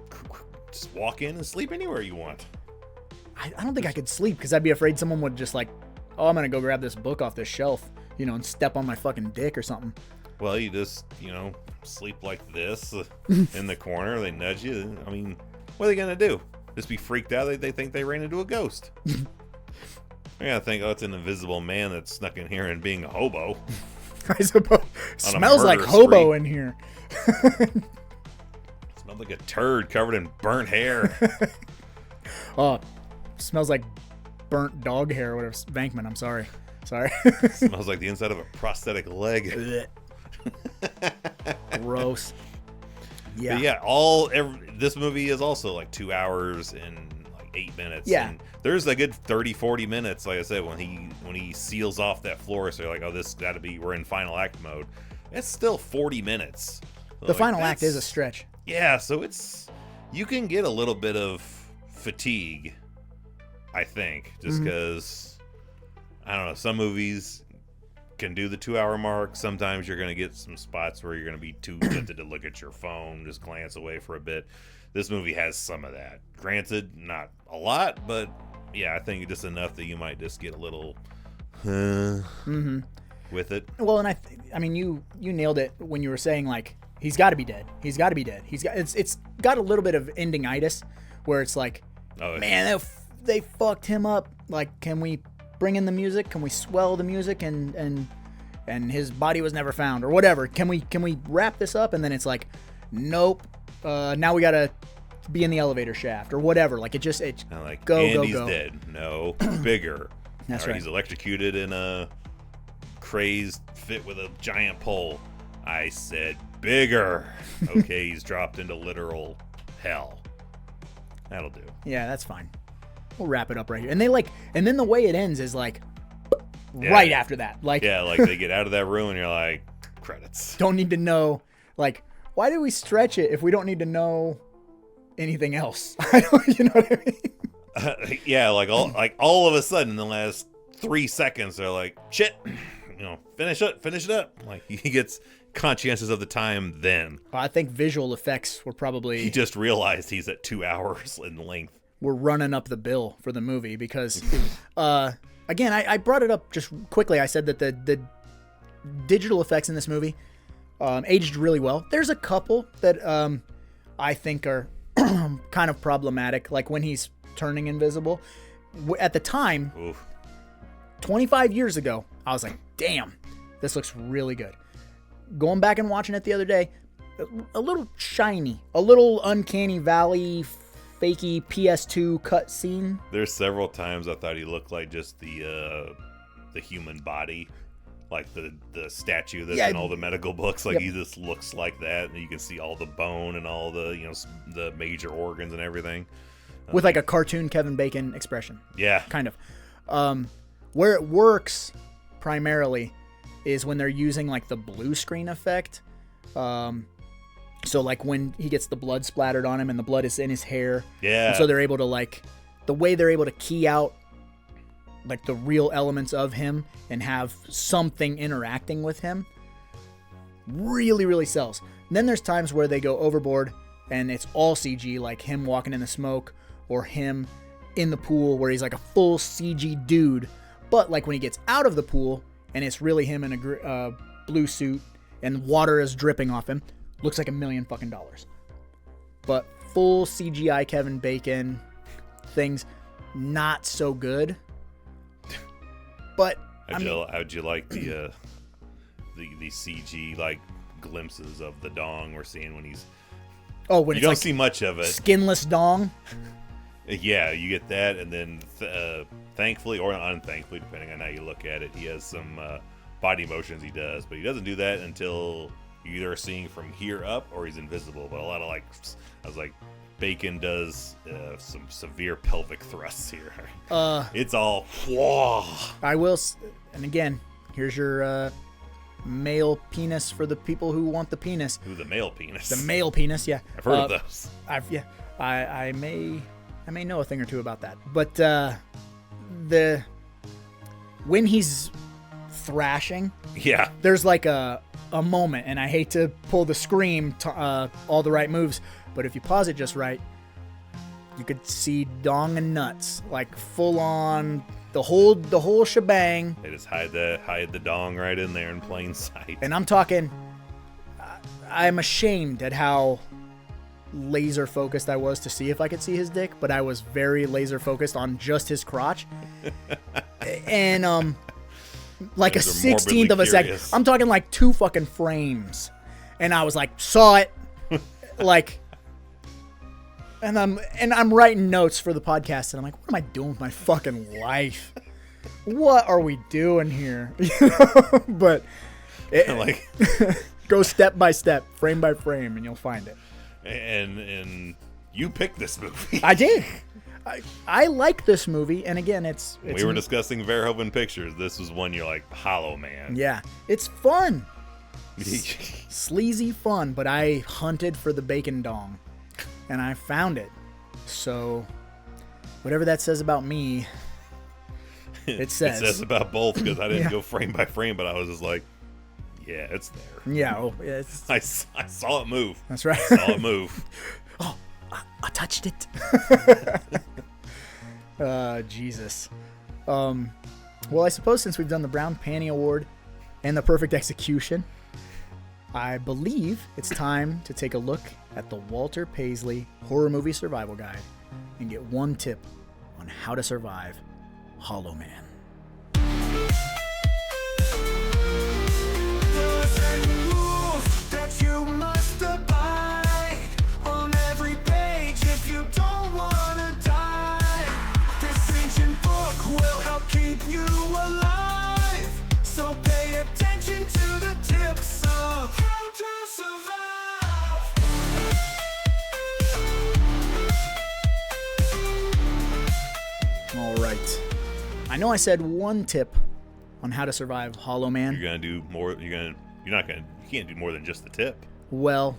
just walk in and sleep anywhere you want. I don't think I could sleep, because I'd be afraid someone would just like, oh, I'm going to go grab this book off this shelf, and step on my fucking dick or something. Well, you just, sleep like this in the corner. They nudge you. I mean, what are they going to do? Just be freaked out? They think they ran into a ghost. I gotta think, it's an invisible man that snuck in here and being a hobo. I suppose. Smells like hobo in here. Smells like a turd covered in burnt hair. Oh, smells like burnt dog hair or whatever. Vankman, I'm sorry. Sorry. Smells like the inside of a prosthetic leg. Gross. Yeah. But yeah, this movie is also like 2 hours and like 8 minutes. Yeah. And there's a good 30-40 minutes, like I said, when he seals off that floor. So you're like, oh, this got to be, we're in final act mode. It's still 40 minutes. So the final act is a stretch. Yeah, so you can get a little bit of fatigue, I think, just because, I don't know, some movies can do the 2 hour mark. Sometimes you're going to get some spots where you're going to be too tempted to look at your phone, just glance away for a bit. This movie has some of that. Granted, not a lot, but yeah, I think just enough that you might just get a little with it. Well, and I mean, you nailed it when you were saying, like, he's got to be dead. He's got to be dead. It's got a little bit of ending-itis where it's like, man, they fucked him up. Like, can we bring in the music? Can we swell the music and his body was never found or whatever? Can we wrap this up? And then it's like, nope. Now we gotta be in the elevator shaft or whatever. Like it's like, go. Andy's dead. No, bigger. That's right. He's electrocuted in a crazed fit with a giant pole. I said bigger. Okay, he's dropped into literal hell. That'll do. Yeah, that's fine. We'll wrap it up right here. And then the way it ends is like right after that. Like like they get out of that room and you're like, credits. Don't need to know. Like, why do we stretch it if we don't need to know anything else? You know what I mean? Yeah, like all of a sudden in the last 3 seconds they're like, shit, finish it up. Like he gets conscientious of the time then. I think visual effects were probably... He just realized he's at 2 hours in length. We're running up the bill for the movie because, again, I brought it up just quickly. I said that the digital effects in this movie aged really well. There's a couple that I think are kind of problematic, like when he's turning invisible. At the time, 25 years ago, I was like, damn, this looks really good. Going back and watching it the other day, a little shiny, a little uncanny valley, fakey PS2 cutscene. There's several times I thought he looked like just the human body, like the statue that's in all the medical books. Like he just looks like that, and you can see all the bone and all the the major organs and everything, with like a cartoon Kevin Bacon expression. Yeah, kind of. Where it works primarily is when they're using like the blue screen effect. So like when he gets the blood splattered on him and the blood is in his hair. Yeah. And so they're able to the way they're able to key out like the real elements of him and have something interacting with him really, really sells. And then there's times where they go overboard and it's all CG, like him walking in the smoke or him in the pool where he's like a full CG dude. But like when he gets out of the pool and it's really him in a blue suit and water is dripping off him, looks like $1 million fucking dollars. But full CGI Kevin Bacon things, not so good. But how'd you like the CG like glimpses of the dong we're seeing when he's when you it's don't like see much of it, skinless dong? Yeah, you get that, and then thankfully or unthankfully, depending on how you look at it, he has some body motions he does, but he doesn't do that until you either are seeing from here up or he's invisible. But a lot of I was like, Bacon does some severe pelvic thrusts here. It's all whoa. I will, and again, here's your male penis for the people who want the penis. Who, the male penis? The male penis, yeah. I've heard of those. I may know a thing or two about that. But when he's thrashing, yeah, there's like a moment, and I hate to pull the scream to all the right moves, but if you pause it just right, you could see dong and nuts, like full on the whole shebang. They just hide the dong right in there in plain sight. And I'm talking, I'm ashamed at how laser focused I was to see if I could see his dick, but I was very laser focused on just his crotch. And like a 16th of a second. I'm talking like 2 fucking frames. And I was like, saw it. Like, and I'm writing notes for the podcast, and I'm like, what am I doing with my fucking life? what are we doing here? But Like, go step by step, frame by frame, and you'll find it. and you picked this movie. I did. I like this movie, and again, it's we were discussing Verhoeven pictures. This was one you're like, Hollow Man. yeah, it's fun, sleazy fun. But I hunted for the bacon dong, and I found it. So, whatever that says about me, it says. It says about both, because I didn't Yeah. go frame by frame, but I was just like, yeah, it's there. Yeah, yeah, it's, I saw it move. that's right. Saw it move. I touched it. Jesus. Well, I suppose since we've done the Brown Panty Award and the Perfect Execution, I believe it's time to take a look at the Walter Paisley Horror Movie Survival Guide and get one tip on how to survive Hollow Man. There's a rule that you must abide on every page if you don't wanna die. This ancient book will help keep you alive. So pay attention to the tips of how to survive. All right. I know I said one tip on how to survive Hollow Man. You're gonna do more. You can't do more than just the tip. Well,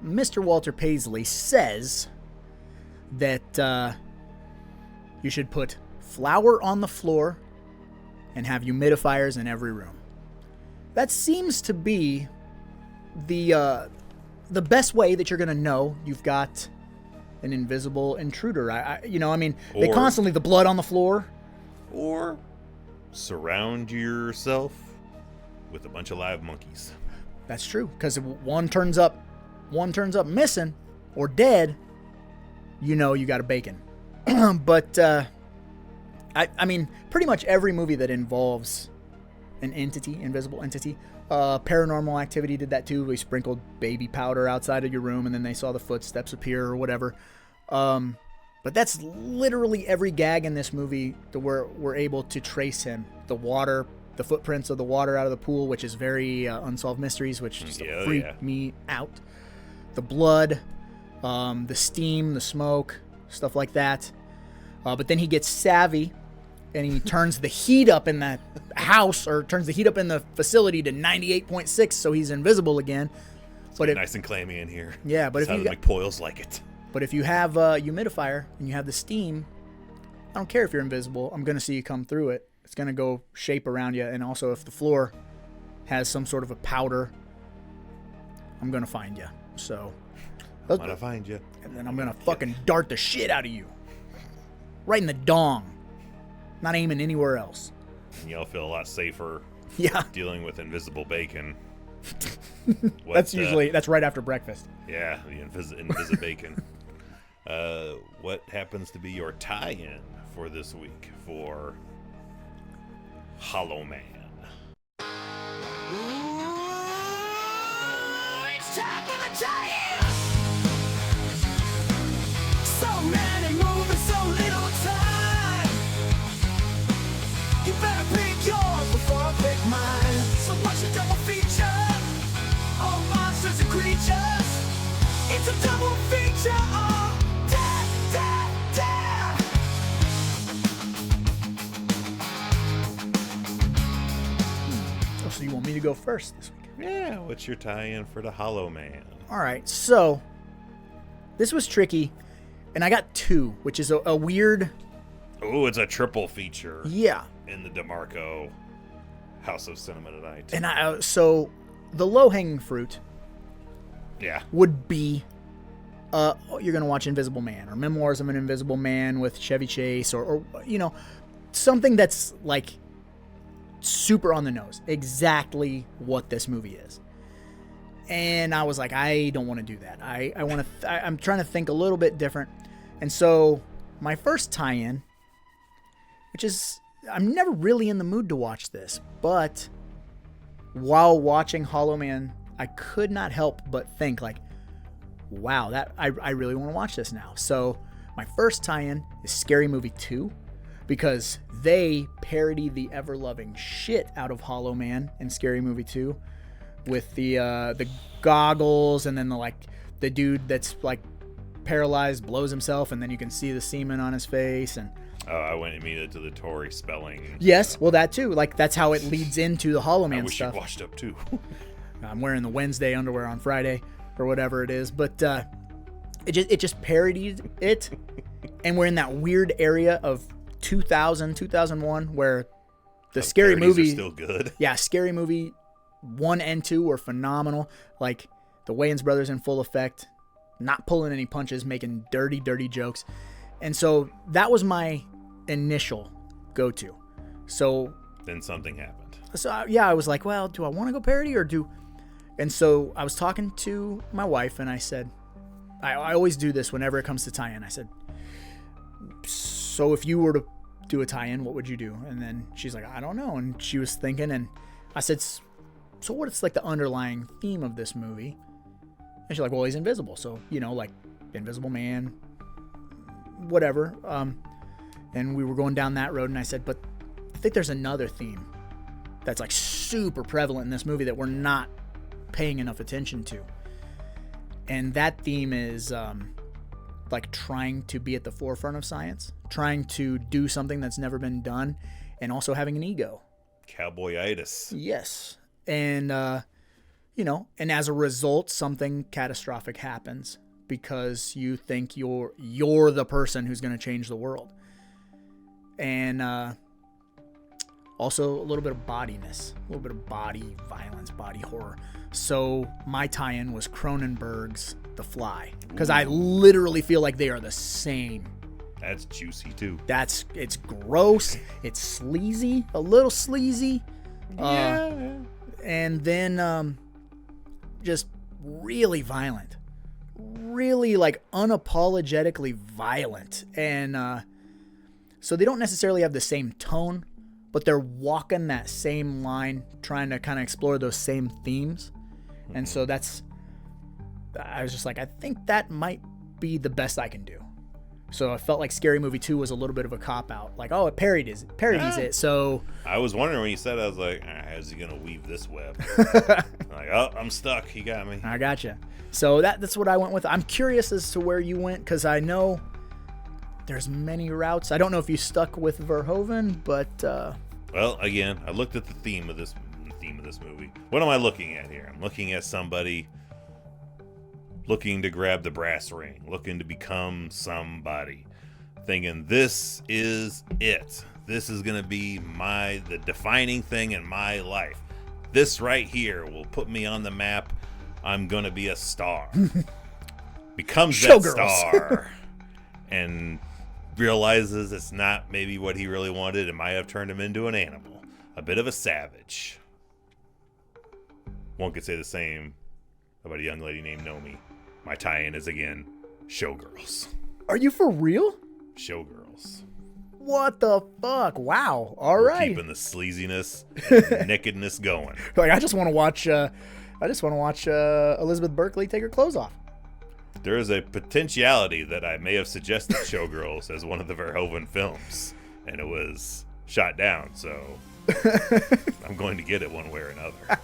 Mr. Walter Paisley says that you should put flour on the floor and have humidifiers in every room. That seems to be the best way that you're gonna know you've got an invisible intruder. They Or- constantly the blood on the floor. Or surround yourself with a bunch of live monkeys. That's true, because if one turns up missing or dead, you know you got a bacon. But I mean, pretty much every movie that involves an entity, invisible entity, Paranormal Activity did that too. We sprinkled baby powder outside of your room, and then they saw the footsteps appear or whatever. But that's literally every gag in this movie that we're able to trace him. The water, the footprints of the water out of the pool, which is very Unsolved Mysteries, which just freaked me out. The blood, the steam, the smoke, stuff like that. But then he gets savvy, and he turns the heat up in the house, or turns the heat up in the facility to 98.6, so he's invisible again. But Nice and clammy in here. Yeah, but That's if how you the McPoyles like it. But if you have a humidifier and you have the steam, I don't care if you're invisible. I'm going to see you come through it. It's going to go shape around you. And also, if the floor has some sort of a powder, I'm going to find you. So, I'm gonna find you. and then I'm going to fucking dart the shit out of you. Right in the dong. Not aiming anywhere else. And you'll feel a lot safer Yeah. dealing with invisible bacon. That's right after breakfast. Yeah, the invisible bacon. What happens to be your tie-in for this week for Hollow Man? It's time for the tie-in. So many movies, so little time. You better pick yours before I pick mine. So watch a double feature. All monsters and creatures. It's a double feature of death, death, death. Oh, so you want me to go first this week? Yeah, what's your tie-in for the Hollow Man? All right, so this was tricky, and I got two, which is a weird... Oh, it's a triple feature Yeah. in the DeMarco House of Cinema tonight. And so the low-hanging fruit Yeah. would be you're going to watch Invisible Man or Memoirs of an Invisible Man with Chevy Chase or something that's like super on the nose. Exactly what this movie is. And I was like, I don't want to do that. I'm trying to think a little bit different. And so my first tie-in, which is, I'm never really in the mood to watch this, but while watching Hollow Man, I could not help but think like, wow, that I really want to watch this now. So my first tie-in is Scary Movie 2, because they parody the ever-loving shit out of Hollow Man in Scary Movie 2 with the goggles, and then the dude that's like paralyzed blows himself, and then you can see the semen on his face. And I went immediately to the Tory spelling. yes, well, that too. Like, that's how it leads into the Hollow Man I wish stuff. you washed up too. I'm wearing the Wednesday underwear on Friday or whatever it is, but it just parodied it. And we're in that weird area of 2000, 2001 where the Scary Movie are still good. Yeah, Scary Movie 1 and 2 were phenomenal. Like, the Wayans brothers in full effect, not pulling any punches, making dirty jokes. And so that was my initial go-to. So Then something happened. I was like, well, do I want to go parody or do... And so I was talking to my wife, and I said, I always do this whenever it comes to tie-in. I said, so if you were to do a tie-in, what would you do? And then she's like, I don't know. And she was thinking, and I said, so what is like the underlying theme of this movie? And she's like, well, he's invisible. So, like Invisible Man, whatever. And we were going down that road, and I said, but I think there's another theme that's like super prevalent in this movie that we're not paying enough attention to. And that theme is like trying to be at the forefront of science, trying to do something that's never been done, and also having an ego. Cowboyitis. Yes. And, and as a result, something catastrophic happens because you think you're the person who's going to change the world. And also a little bit of bodiness, a little bit of body violence, body horror. So my tie-in was Cronenberg's The Fly, because I literally feel like they are the same. That's juicy too. It's gross. It's sleazy, a little sleazy. Yeah. And then just really violent. Really, like, unapologetically violent. And so they don't necessarily have the same tone, but they're walking that same line, trying to kind of explore those same themes. And so I was just like, I think that might be the best I can do. So I felt like Scary Movie 2 was a little bit of a cop-out. Like, oh, it parodies it. So I was wondering when you said it, I was like, how's he going to weave this web? Like, oh, I'm stuck. He got me. I gotcha. So that's what I went with. I'm curious as to where you went, because I know there's many routes. I don't know if you stuck with Verhoeven, but... Well, again, I looked at the theme of this movie. What am I looking at here? I'm looking at somebody looking to grab the brass ring, looking to become somebody, thinking this is it. This is going to be the defining thing in my life. This right here will put me on the map. I'm going to be a star. Becomes that star. And realizes it's not maybe what he really wanted. It might have turned him into an animal. A bit of a savage. One could say the same about a young lady named Nomi. My tie-in is, again, Showgirls. Are you for real? Showgirls. What the fuck? Wow. All We're right. keeping the sleaziness and nakedness going. Like, I just want to watch Elizabeth Berkley take her clothes off. There is a potentiality that I may have suggested Showgirls as one of the Verhoeven films, and it was shot down, so I'm going to get it one way or another.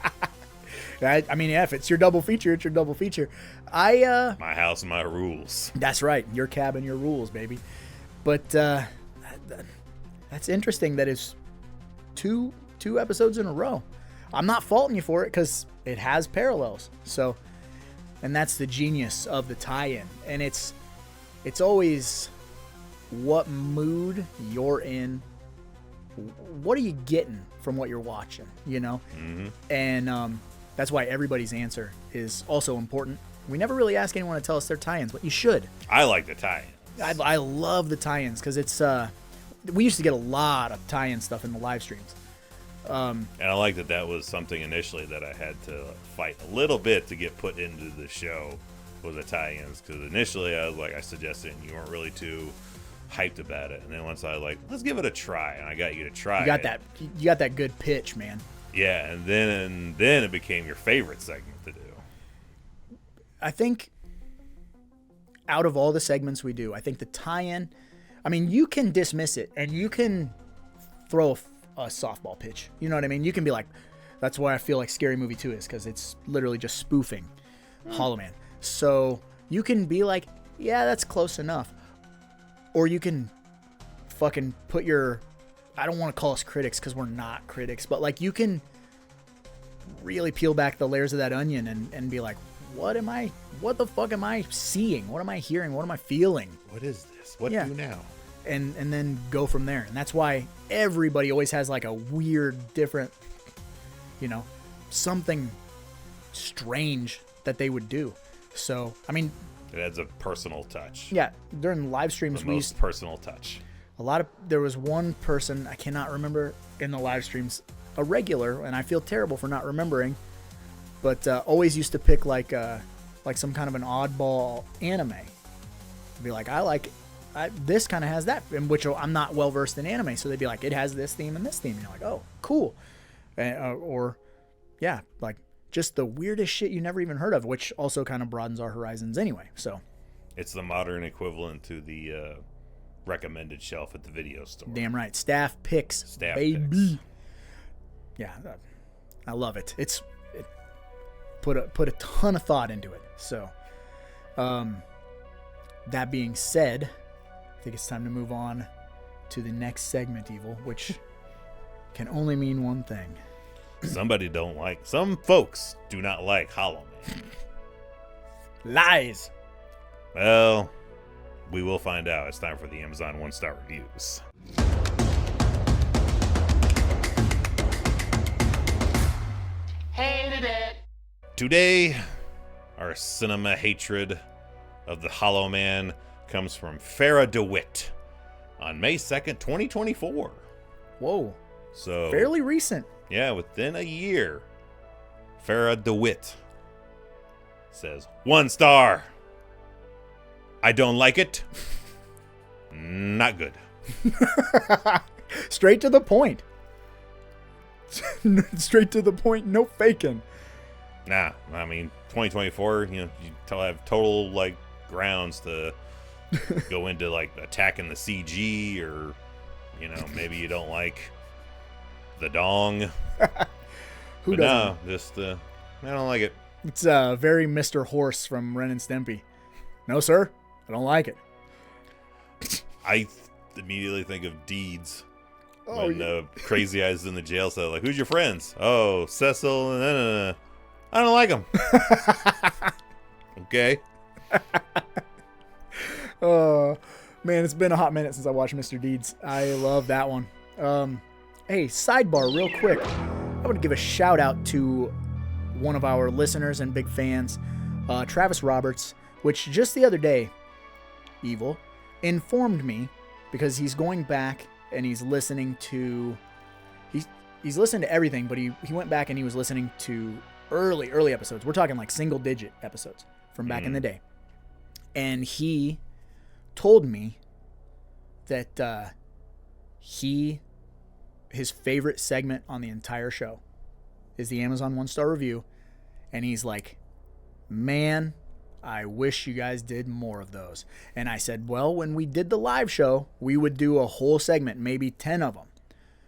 I mean, yeah, if it's your double feature, it's your double feature. My house, my rules. That's right. Your cabin, your rules, baby. But that's interesting. That is two episodes in a row. I'm not faulting you for it, because it has parallels. So, and that's the genius of the tie-in. And it's always what mood you're in. What are you getting from what you're watching, Mm-hmm. And that's why everybody's answer is also important. We never really ask anyone to tell us their tie-ins, but you should. I like the tie-ins. I love the tie-ins, because it's we used to get a lot of tie-in stuff in the live streams. And I like that was something initially that I had to fight a little bit to get put into the show, was the tie-ins. Because initially I suggested, and you weren't really too hyped about it. And then once I was like, let's give it a try, and I got you to try it. You got that good pitch, man. Yeah, and then it became your favorite segment to do. I think out of all the segments we do, I think the tie-in, I mean, you can dismiss it and you can throw a softball pitch. You know what I mean? You can be like, that's why I feel like Scary Movie 2 is, because it's literally just spoofing Hollow Man. So you can be like, yeah, that's close enough. Or you can fucking put your, I don't want to call us critics because we're not critics, but like you can really peel back the layers of that onion and be like, what the fuck am I seeing? What am I hearing? What am I feeling? What is this? What Yeah. do now? And then go from there. And that's why everybody always has like a weird, different, something strange that they would do. So, I mean, It adds a personal touch. yeah, during live streams, The most personal touch. there was one person, I cannot remember in the live streams, a regular, and I feel terrible for not remembering, but always used to pick like some kind of an oddball anime. Be like, this kind of has that, in which I'm not well versed in anime, so they'd be like, it has this theme and this theme, and you're like, oh, cool. Or yeah, like just the weirdest shit you never even heard of, which also kind of broadens our horizons anyway. So It's the modern equivalent to the recommended shelf at the video store. damn right, staff picks, Staff baby. picks. Yeah, I love it. It put a ton of thought into it. So, that being said, I think it's time to move on to the next segment, Evil, which can only mean one thing. Some folks do not like Hollow Man. Lies. Well, we will find out. It's time for the Amazon 1-star reviews. Hated it. Today, our cinema hatred of the Hollow Man comes from Farah DeWitt on May 2nd, 2024. Whoa. So Fairly recent. yeah, within a year, Farah DeWitt says, 1 star. I don't like it. Not good. Straight to the point. Straight to the point. No faking. Nah, I mean, 2024, you have total, like, grounds to go into, like, attacking the CG or, maybe you don't like the dong. Who But doesn't? no, just, I don't like it. It's very Mr. Horse from Ren and Stimpy. No, sir. I don't like it. I immediately think of Deeds. Oh, When Crazy Eyes is in the jail cell, like, who's your friends? Oh, Cecil and I don't like them. Okay. Oh, man, it's been a hot minute since I watched Mr. Deeds. I love that one. Hey, sidebar real quick. I want to give a shout out to one of our listeners and big fans, Travis Roberts, which just the other day, Evil, informed me, because he's going back and he's listening to, he's listened to everything, but he went back and he was listening to early episodes. We're talking like single digit episodes from back in the day. And he told me that his favorite segment on the entire show is the Amazon 1-star review. And he's like, man, I wish you guys did more of those. And I said, well, when we did the live show, we would do a whole segment, maybe 10 of them.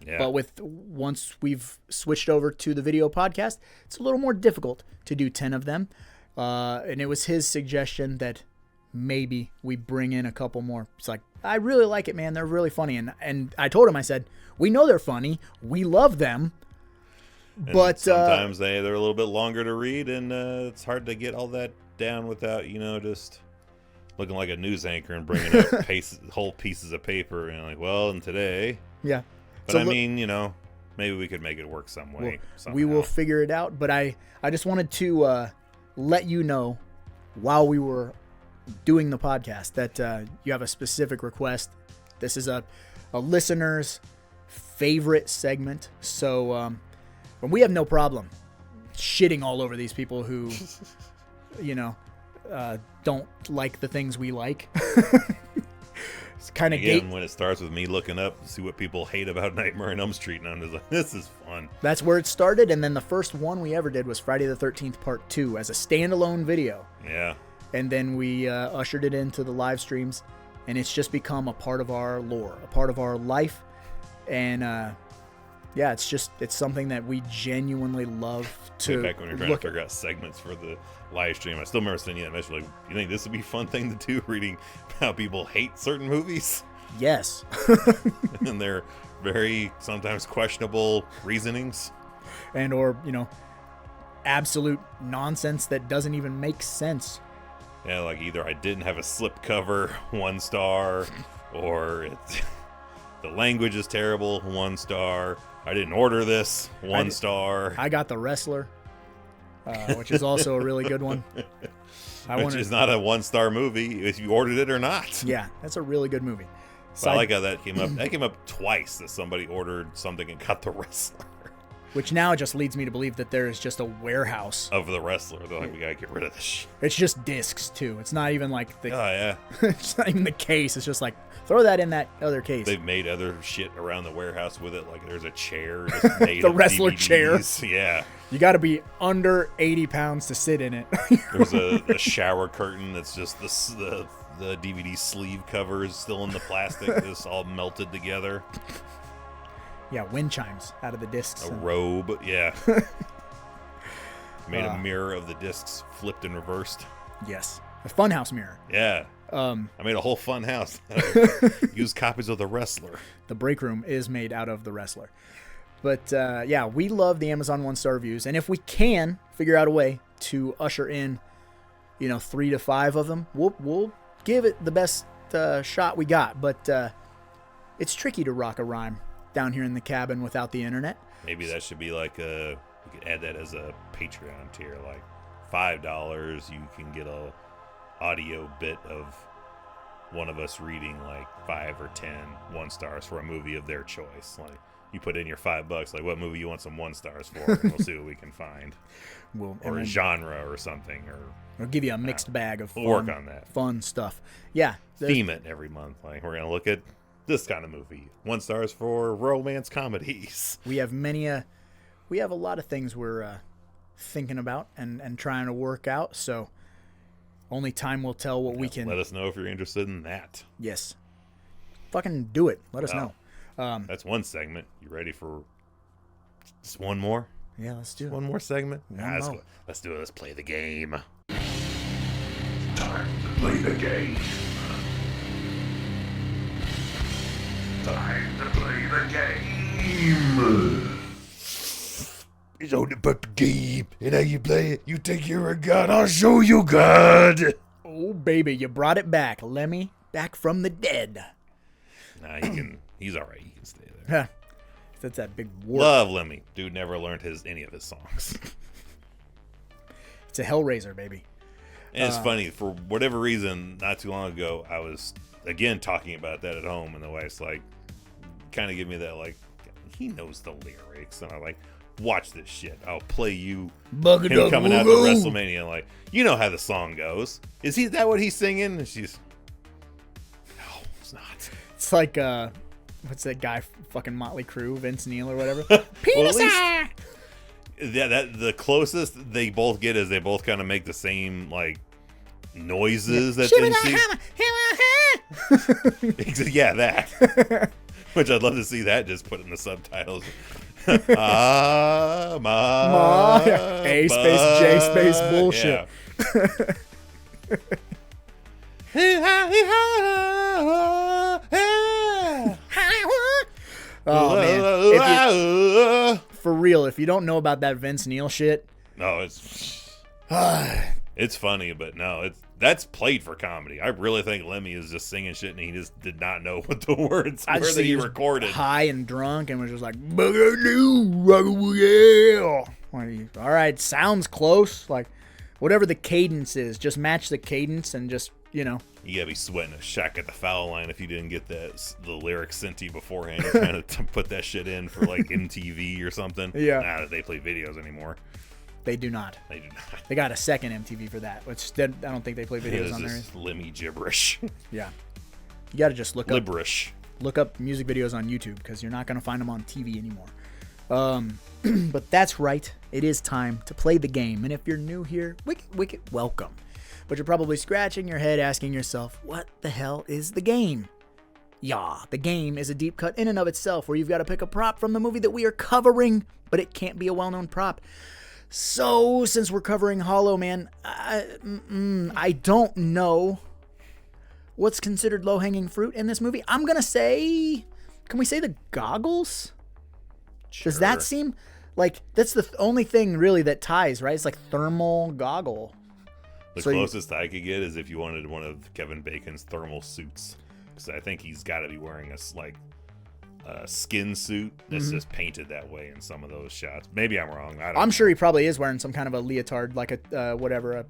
Yeah. But once we've switched over to the video podcast, it's a little more difficult to do 10 of them. And it was his suggestion that maybe we bring in a couple more. It's like, I really like it, man. They're really funny. And I told him, I said, we know they're funny. We love them. And But sometimes they're a little bit longer to read, and it's hard to get all that down without, just looking like a news anchor and bringing up whole pieces of paper. And like, well, and today. yeah. But So I mean, maybe we could make it work some way. We will figure it out. But I just wanted to let you know while we were doing the podcast that you have a specific request. This is a listener's favorite segment. So we have no problem shitting all over these people who, don't like the things we like. It's kind of Again, when it starts with me looking up to see what people hate about Nightmare on Elm Street, and I'm just like, this is fun. That's where it started. And then the first one we ever did was Friday the 13th Part 2 as a standalone video. Yeah. And then we ushered it into the live streams. and it's just become a part of our lore, a part of our life, and yeah, it's something that we genuinely love to Way back when we were trying to figure out segments for the live stream, I still remember sending you that message like, you think this would be a fun thing to do, reading how people hate certain movies? Yes. And their very sometimes questionable reasonings. And or, absolute nonsense that doesn't even make sense. Yeah, like either I didn't have a slip cover, 1 star, or it's the language is terrible, 1 star. I didn't order this, 1 star. I got The Wrestler, which is also a really good one. Which is not a 1-star movie if you ordered it or not. Yeah, that's a really good movie. I like how that came up. That came up twice, that somebody ordered something and got The Wrestler. Which now just leads me to believe that there is just a warehouse of The Wrestler. They're like, we gotta get rid of this shit. It's just discs too. It's not even like the. Oh yeah. It's not even the case. It's just like throw that in that other case. They've made other shit around the warehouse with it. Like there's a chair just made the of wrestler DVDs. chair. Yeah. You got to be under 80 pounds to sit in it. There's a shower curtain that's just the DVD sleeve cover is still in the plastic. It's all melted together. Yeah, wind chimes out of the discs. A robe, yeah. Made a mirror of the discs, flipped and reversed. Yes, a funhouse mirror. Yeah. I made a whole fun house. Use copies of The Wrestler. The break room is made out of The Wrestler. But yeah, we love the Amazon 1-star reviews, and if we can figure out a way to usher in, 3 to 5 of them, we'll give it the best shot we got. But it's tricky to rock a rhyme down here in the cabin without the internet. Maybe that should be like we could add that as a Patreon tier, like $5 you can get a audio bit of one of us reading like 5 or 10 1-stars for a movie of their choice. Like you put in your $5, like what movie you want some 1-stars for, and we'll see what we can find. Or a genre or something, or we'll give you a mixed bag of we'll work on that. Fun stuff. Yeah. Theme it every month. Like we're gonna look at this kind of movie. 1-stars for romance comedies. We have we have a lot of things we're thinking about and trying to work out. So only time will tell what we can. Let us know if you're interested in that. Yes. Fucking do it. Let us know. That's one segment. You ready for just one more? Yeah, let's do it. One more segment? Let's do it. Let's play the game. Time to play the game. Time to play the game. It's only but the game, and how you play it, you think you're a god, I'll show you God. Oh, baby, you brought it back. Lemmy, back from the dead. Nah, he's all right. He can stay there. That's that big warp. Love Lemmy. Dude never learned any of his songs. It's a Hellraiser, baby. And it's funny, for whatever reason, not too long ago, I was, again, talking about that at home, and the wife's like, kind of give me that, like, he knows the lyrics, and I'm like, watch this shit. I'll play you him coming out of WrestleMania, like, you know how the song goes. Is that what he's singing? And she's, no, it's not. It's like, what's that guy, fucking Motley Crue, Vince Neil or whatever? Penis! Yeah, the closest they both get is they both kind of make the same, like, noises that yeah, that. Which I'd love to see that just put in the subtitles. Yeah. A space, J space bullshit. Oh, man. For real, if you don't know about that Vince Neil shit. No, it's funny, but no, that's played for comedy. I really think Lemmy is just singing shit and he just did not know what the words were that he recorded. High and drunk and was just like, yeah. All right, sounds close. Like, whatever the cadence is, just match the cadence and just, You gotta be sweating a shack at the foul line if you didn't get the lyrics sent to you beforehand. You're trying to put that shit in for like MTV or something. Yeah. Not that they play videos anymore. They do not. They do not. They got a second MTV for that, which I don't think they play videos on there. Lemmy gibberish. Yeah. You got to just look up music videos on YouTube because you're not going to find them on TV anymore. But that's right. It is time to play the game. And if you're new here, wicked welcome. but you're probably scratching your head asking yourself, what the hell is the game? Yeah, the game is a deep cut in and of itself where you've got to pick a prop from the movie that we are covering, but it can't be a well-known prop. So, since we're covering Hollow Man, I don't know what's considered low-hanging fruit in this movie. I'm going to say, can we say the goggles? Sure. Does that seem like that's the only thing really that ties, right? It's like thermal goggle. The So closest I could get is if you wanted one of Kevin Bacon's thermal suits. Because I think he's got to be wearing a skin suit that's just painted that way in some of those shots. Maybe I'm wrong. I'm sure he probably is wearing some kind of a leotard, like a a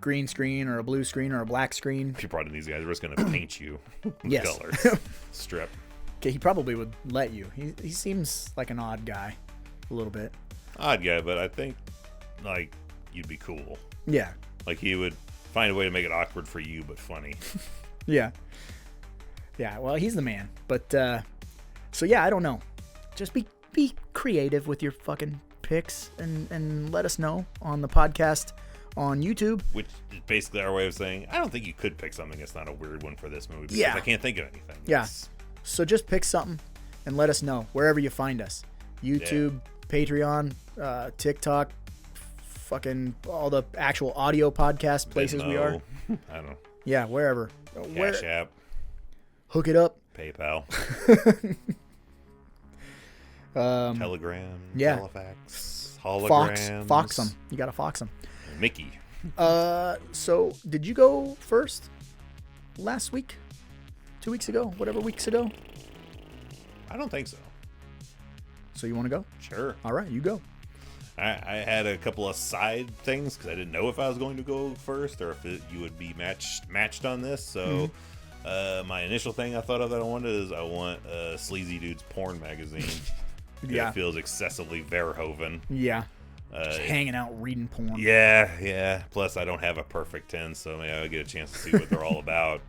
green screen or a blue screen or a black screen. If you brought in these guys, we're just going to paint you with Yes. colors. Strip. Okay, he probably would let you. He seems like an odd guy, a little bit. Odd guy, but I think, like, you'd be cool. Yeah, Like, he would find a way to make it awkward for you, but funny. yeah. Yeah, well, he's the man. But, so yeah, I don't know. Just be creative with your fucking picks and let us know on the podcast on YouTube. Which is basically our way of saying, I don't think you could pick something that's not a weird one for this movie. Because Yeah. I can't think of anything. Yeah. It's- So just pick something and let us know wherever you find us. YouTube, Patreon, TikTok, fucking all the actual audio podcast places we are. Venmo, I don't know. Yeah, wherever. Cash App, Hook it up. PayPal, Telegram, yeah. Telefax, holograms. Fox them. You gotta fox them. Mickey. So did you go first last week? 2 weeks ago? Whatever weeks ago? I don't think so. So you want to go? Sure. All right, you go. I had a couple of side things because I didn't know if I was going to go first or if you would be matched on this. So my initial thing I thought of that I wanted is I want a Sleazy Dude's porn magazine. Yeah. It feels excessively Verhoeven. Yeah. Just hanging out reading porn. Yeah. Plus, I don't have a perfect 10, so maybe I'll get a chance to see what they're all about.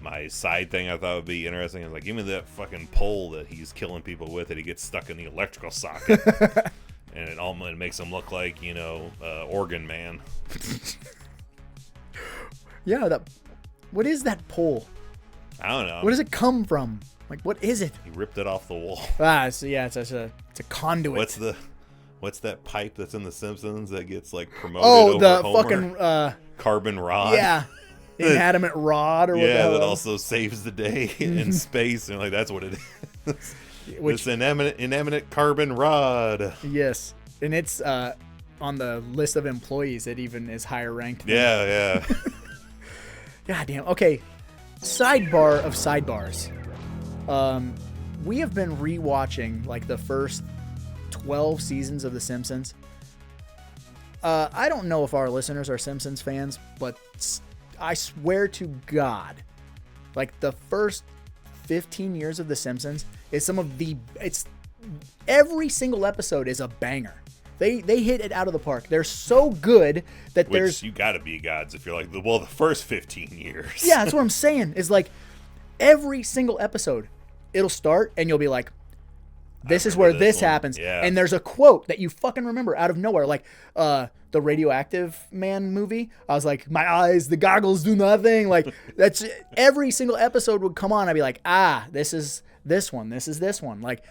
My side thing I thought would be interesting is like, give me that fucking pole that he's killing people with that he gets stuck in the electrical socket. And it makes him look like, Organ Man. Yeah, what is that pole? I don't know. Where does it come from? Like, what is it? He ripped it off the wall. So yeah, it's a conduit. What's that pipe that's in The Simpsons that gets like promoted Oh, over the Homer? fucking Carbon rod. yeah, inanimate rod or what the Yeah, hell that else. also saves the day in space, and like that's what it is. Which- This inanimate carbon rod. Yes, and it's on the list of employees. It even is higher ranked. than- Yeah. God damn. Okay. Sidebar of sidebars. We have been rewatching like the first 12 seasons of The Simpsons. I don't know if our listeners are Simpsons fans, but I swear to God, like the first 15 years of The Simpsons is every single episode is a banger. They hit it out of the park. They're so good that Which you gotta be gods if you're like, the first 15 years. Yeah, that's what I'm saying. Is like every single episode, it'll start and you'll be like, this is where remember this this one. happens. Yeah. And there's a quote that you fucking remember out of nowhere. Like the Radioactive Man movie. I was like, my eyes, the goggles do nothing. Like that's every single episode would come on. I'd be like, this is this one. This is this one. Like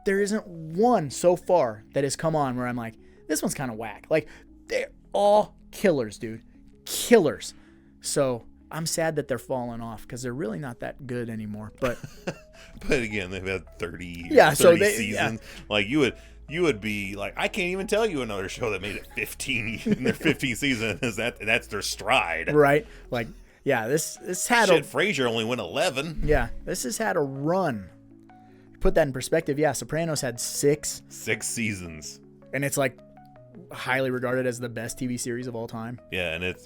there isn't one so far that has come on where I'm like, this one's kind of whack. Like they're all killers, dude. Killers. So I'm sad that they're falling off because they're really not that good anymore. But But again, they've had 30, Yeah, 30 so seasons. Like you would be like, I can't even tell you another show that made it 15 in their 15th season. That's their stride. right, like yeah, this had Shit, Frasier only went 11. this has had a run. Put that in perspective. Yeah, Sopranos had 6, 6 seasons. and it's like highly regarded as the best TV series of all time. Yeah, and it's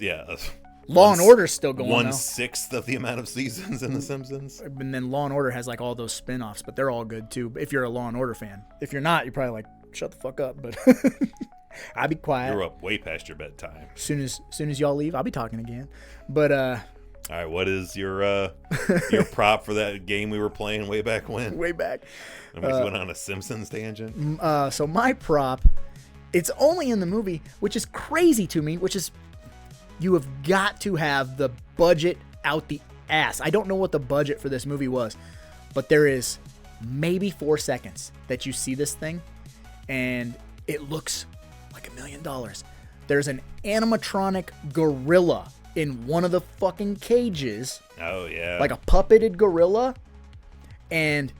Law and Order's still going though. 1/6 of the amount of seasons in The Simpsons. And then Law and Order has like all those spin-offs, but they're all good too. If you're a Law and Order fan, if you're not, you're probably like, shut the fuck up. But I'll be quiet. You're up way past your bedtime. Soon as y'all leave, I'll be talking again. But All right, what is your prop for that game we were playing way back when? way back. And we went on a Simpsons tangent. So my prop, it's only in the movie, which is crazy to me. Which is You have got to have the budget out the ass. I don't know what the budget for this movie was, but there is maybe 4 seconds that you see this thing, and it looks like $1 million. There's an animatronic gorilla in one of the fucking cages. Oh, yeah. Like a puppeted gorilla. And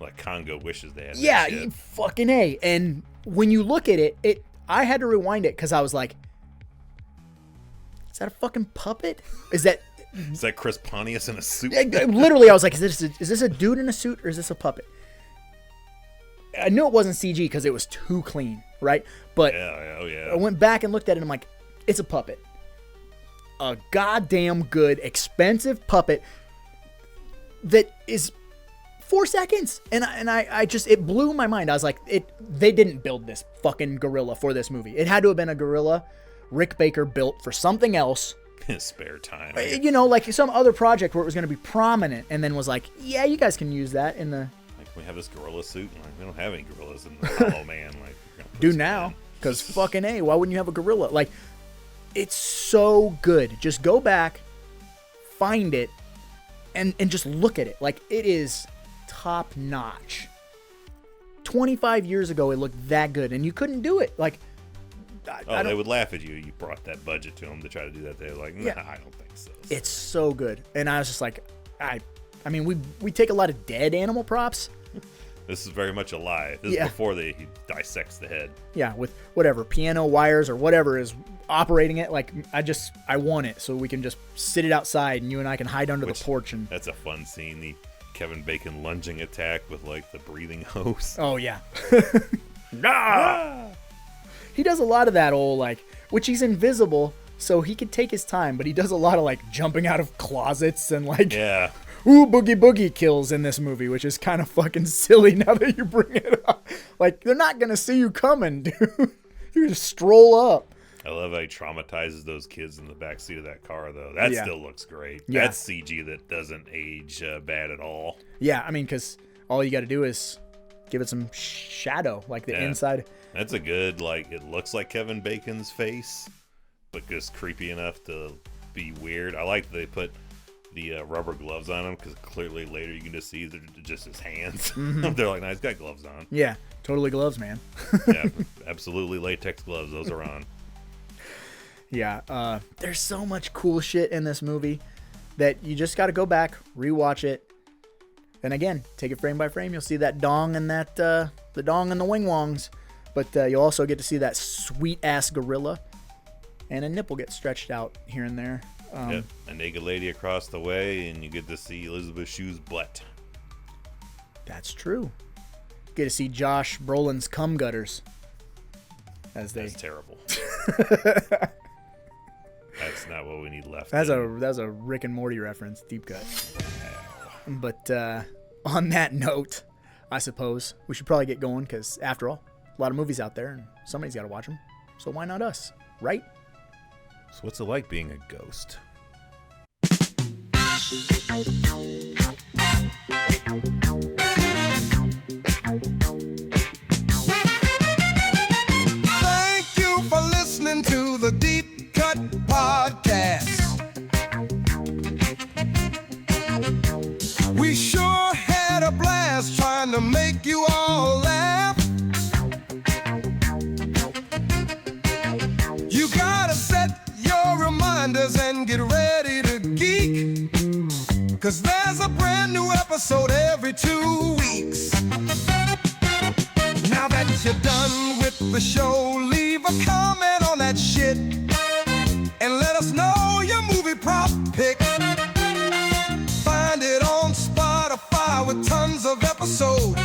like Congo wishes they had yeah, that shit. fucking A. And when you look at it, I had to rewind it because I was like, is that a fucking puppet? Is that Chris Pontius in a suit? literally? I was like, is this a dude in a suit or is this a puppet? I knew it wasn't CG because it was too clean, right? But I went back and looked at it and I'm like, it's a puppet. A goddamn good, expensive puppet that is 4 seconds. And I just, it blew my mind. I was like, they didn't build this fucking gorilla for this movie. It had to have been a gorilla Rick Baker built for something else. In his spare time. You know, like some other project where it was going to be prominent and then was like, yeah, you guys can use that in the... We have this gorilla suit, and like, we don't have any gorillas in the Hollow Man. Like, do now, because fucking A, why wouldn't you have a gorilla? Like, it's so good. Just go back, find it, and just look at it. Like, it is top notch. 25 years ago, it looked that good, and you couldn't do it. Like, they would laugh at you. You brought that budget to them to try to do that. They're like, nah, I don't think so. It's so good, and I was just like, I mean, we take a lot of dead animal props. This is very much alive. This is before he dissects the head. Yeah, with whatever, piano wires or whatever is operating it. Like, I want it so we can just sit it outside and you and I can hide under the porch. And that's a fun scene. The Kevin Bacon lunging attack with, like, the breathing hose. Oh, yeah. Nah! He does a lot of that old, like, which he's invisible, so he could take his time, but he does a lot of, like, jumping out of closets and, like... Yeah. Ooh, boogie boogie kills in this movie, which is kind of fucking silly now that you bring it up. Like, they're not going to see you coming, dude. You just stroll up. I love how he traumatizes those kids in the backseat of that car, though. That still looks great. Yeah. That's CG that doesn't age bad at all. Yeah, I mean, because all you got to do is give it some shadow, like the inside. That's a good, like, it looks like Kevin Bacon's face, but just creepy enough to be weird. I like that they put the rubber gloves on him, because clearly later you can just see they're just his hands. Mm-hmm. They're like, nah, he's got gloves on. Yeah, totally gloves, man. Yeah, absolutely latex gloves. Those are on. Yeah, there's so much cool shit in this movie that you just got to go back, rewatch it, and again, take it frame by frame. You'll see that dong and that the dong and the wing wongs, but you'll also get to see that sweet ass gorilla, and a nipple gets stretched out here and there. A naked lady across the way, and you get to see Elizabeth Shue's butt. That's true. Get to see Josh Brolin's cum gutters. That's terrible. That's not what we need left. That's a Rick and Morty reference, deep cut. But on that note, I suppose we should probably get going, because after all, a lot of movies out there, and somebody's got to watch them. So why not us, right? So what's it like being a ghost? Thank you for listening to the Deep Cut Podcast. We sure had a blast trying to make you all laugh. You gotta set your reminders and get ready to geek, 'cause there's a brand new episode every 2 weeks. Now that you're done with the show, leave a comment on that shit and let us know your movie prop pick. Find it on Spotify with tons of episodes.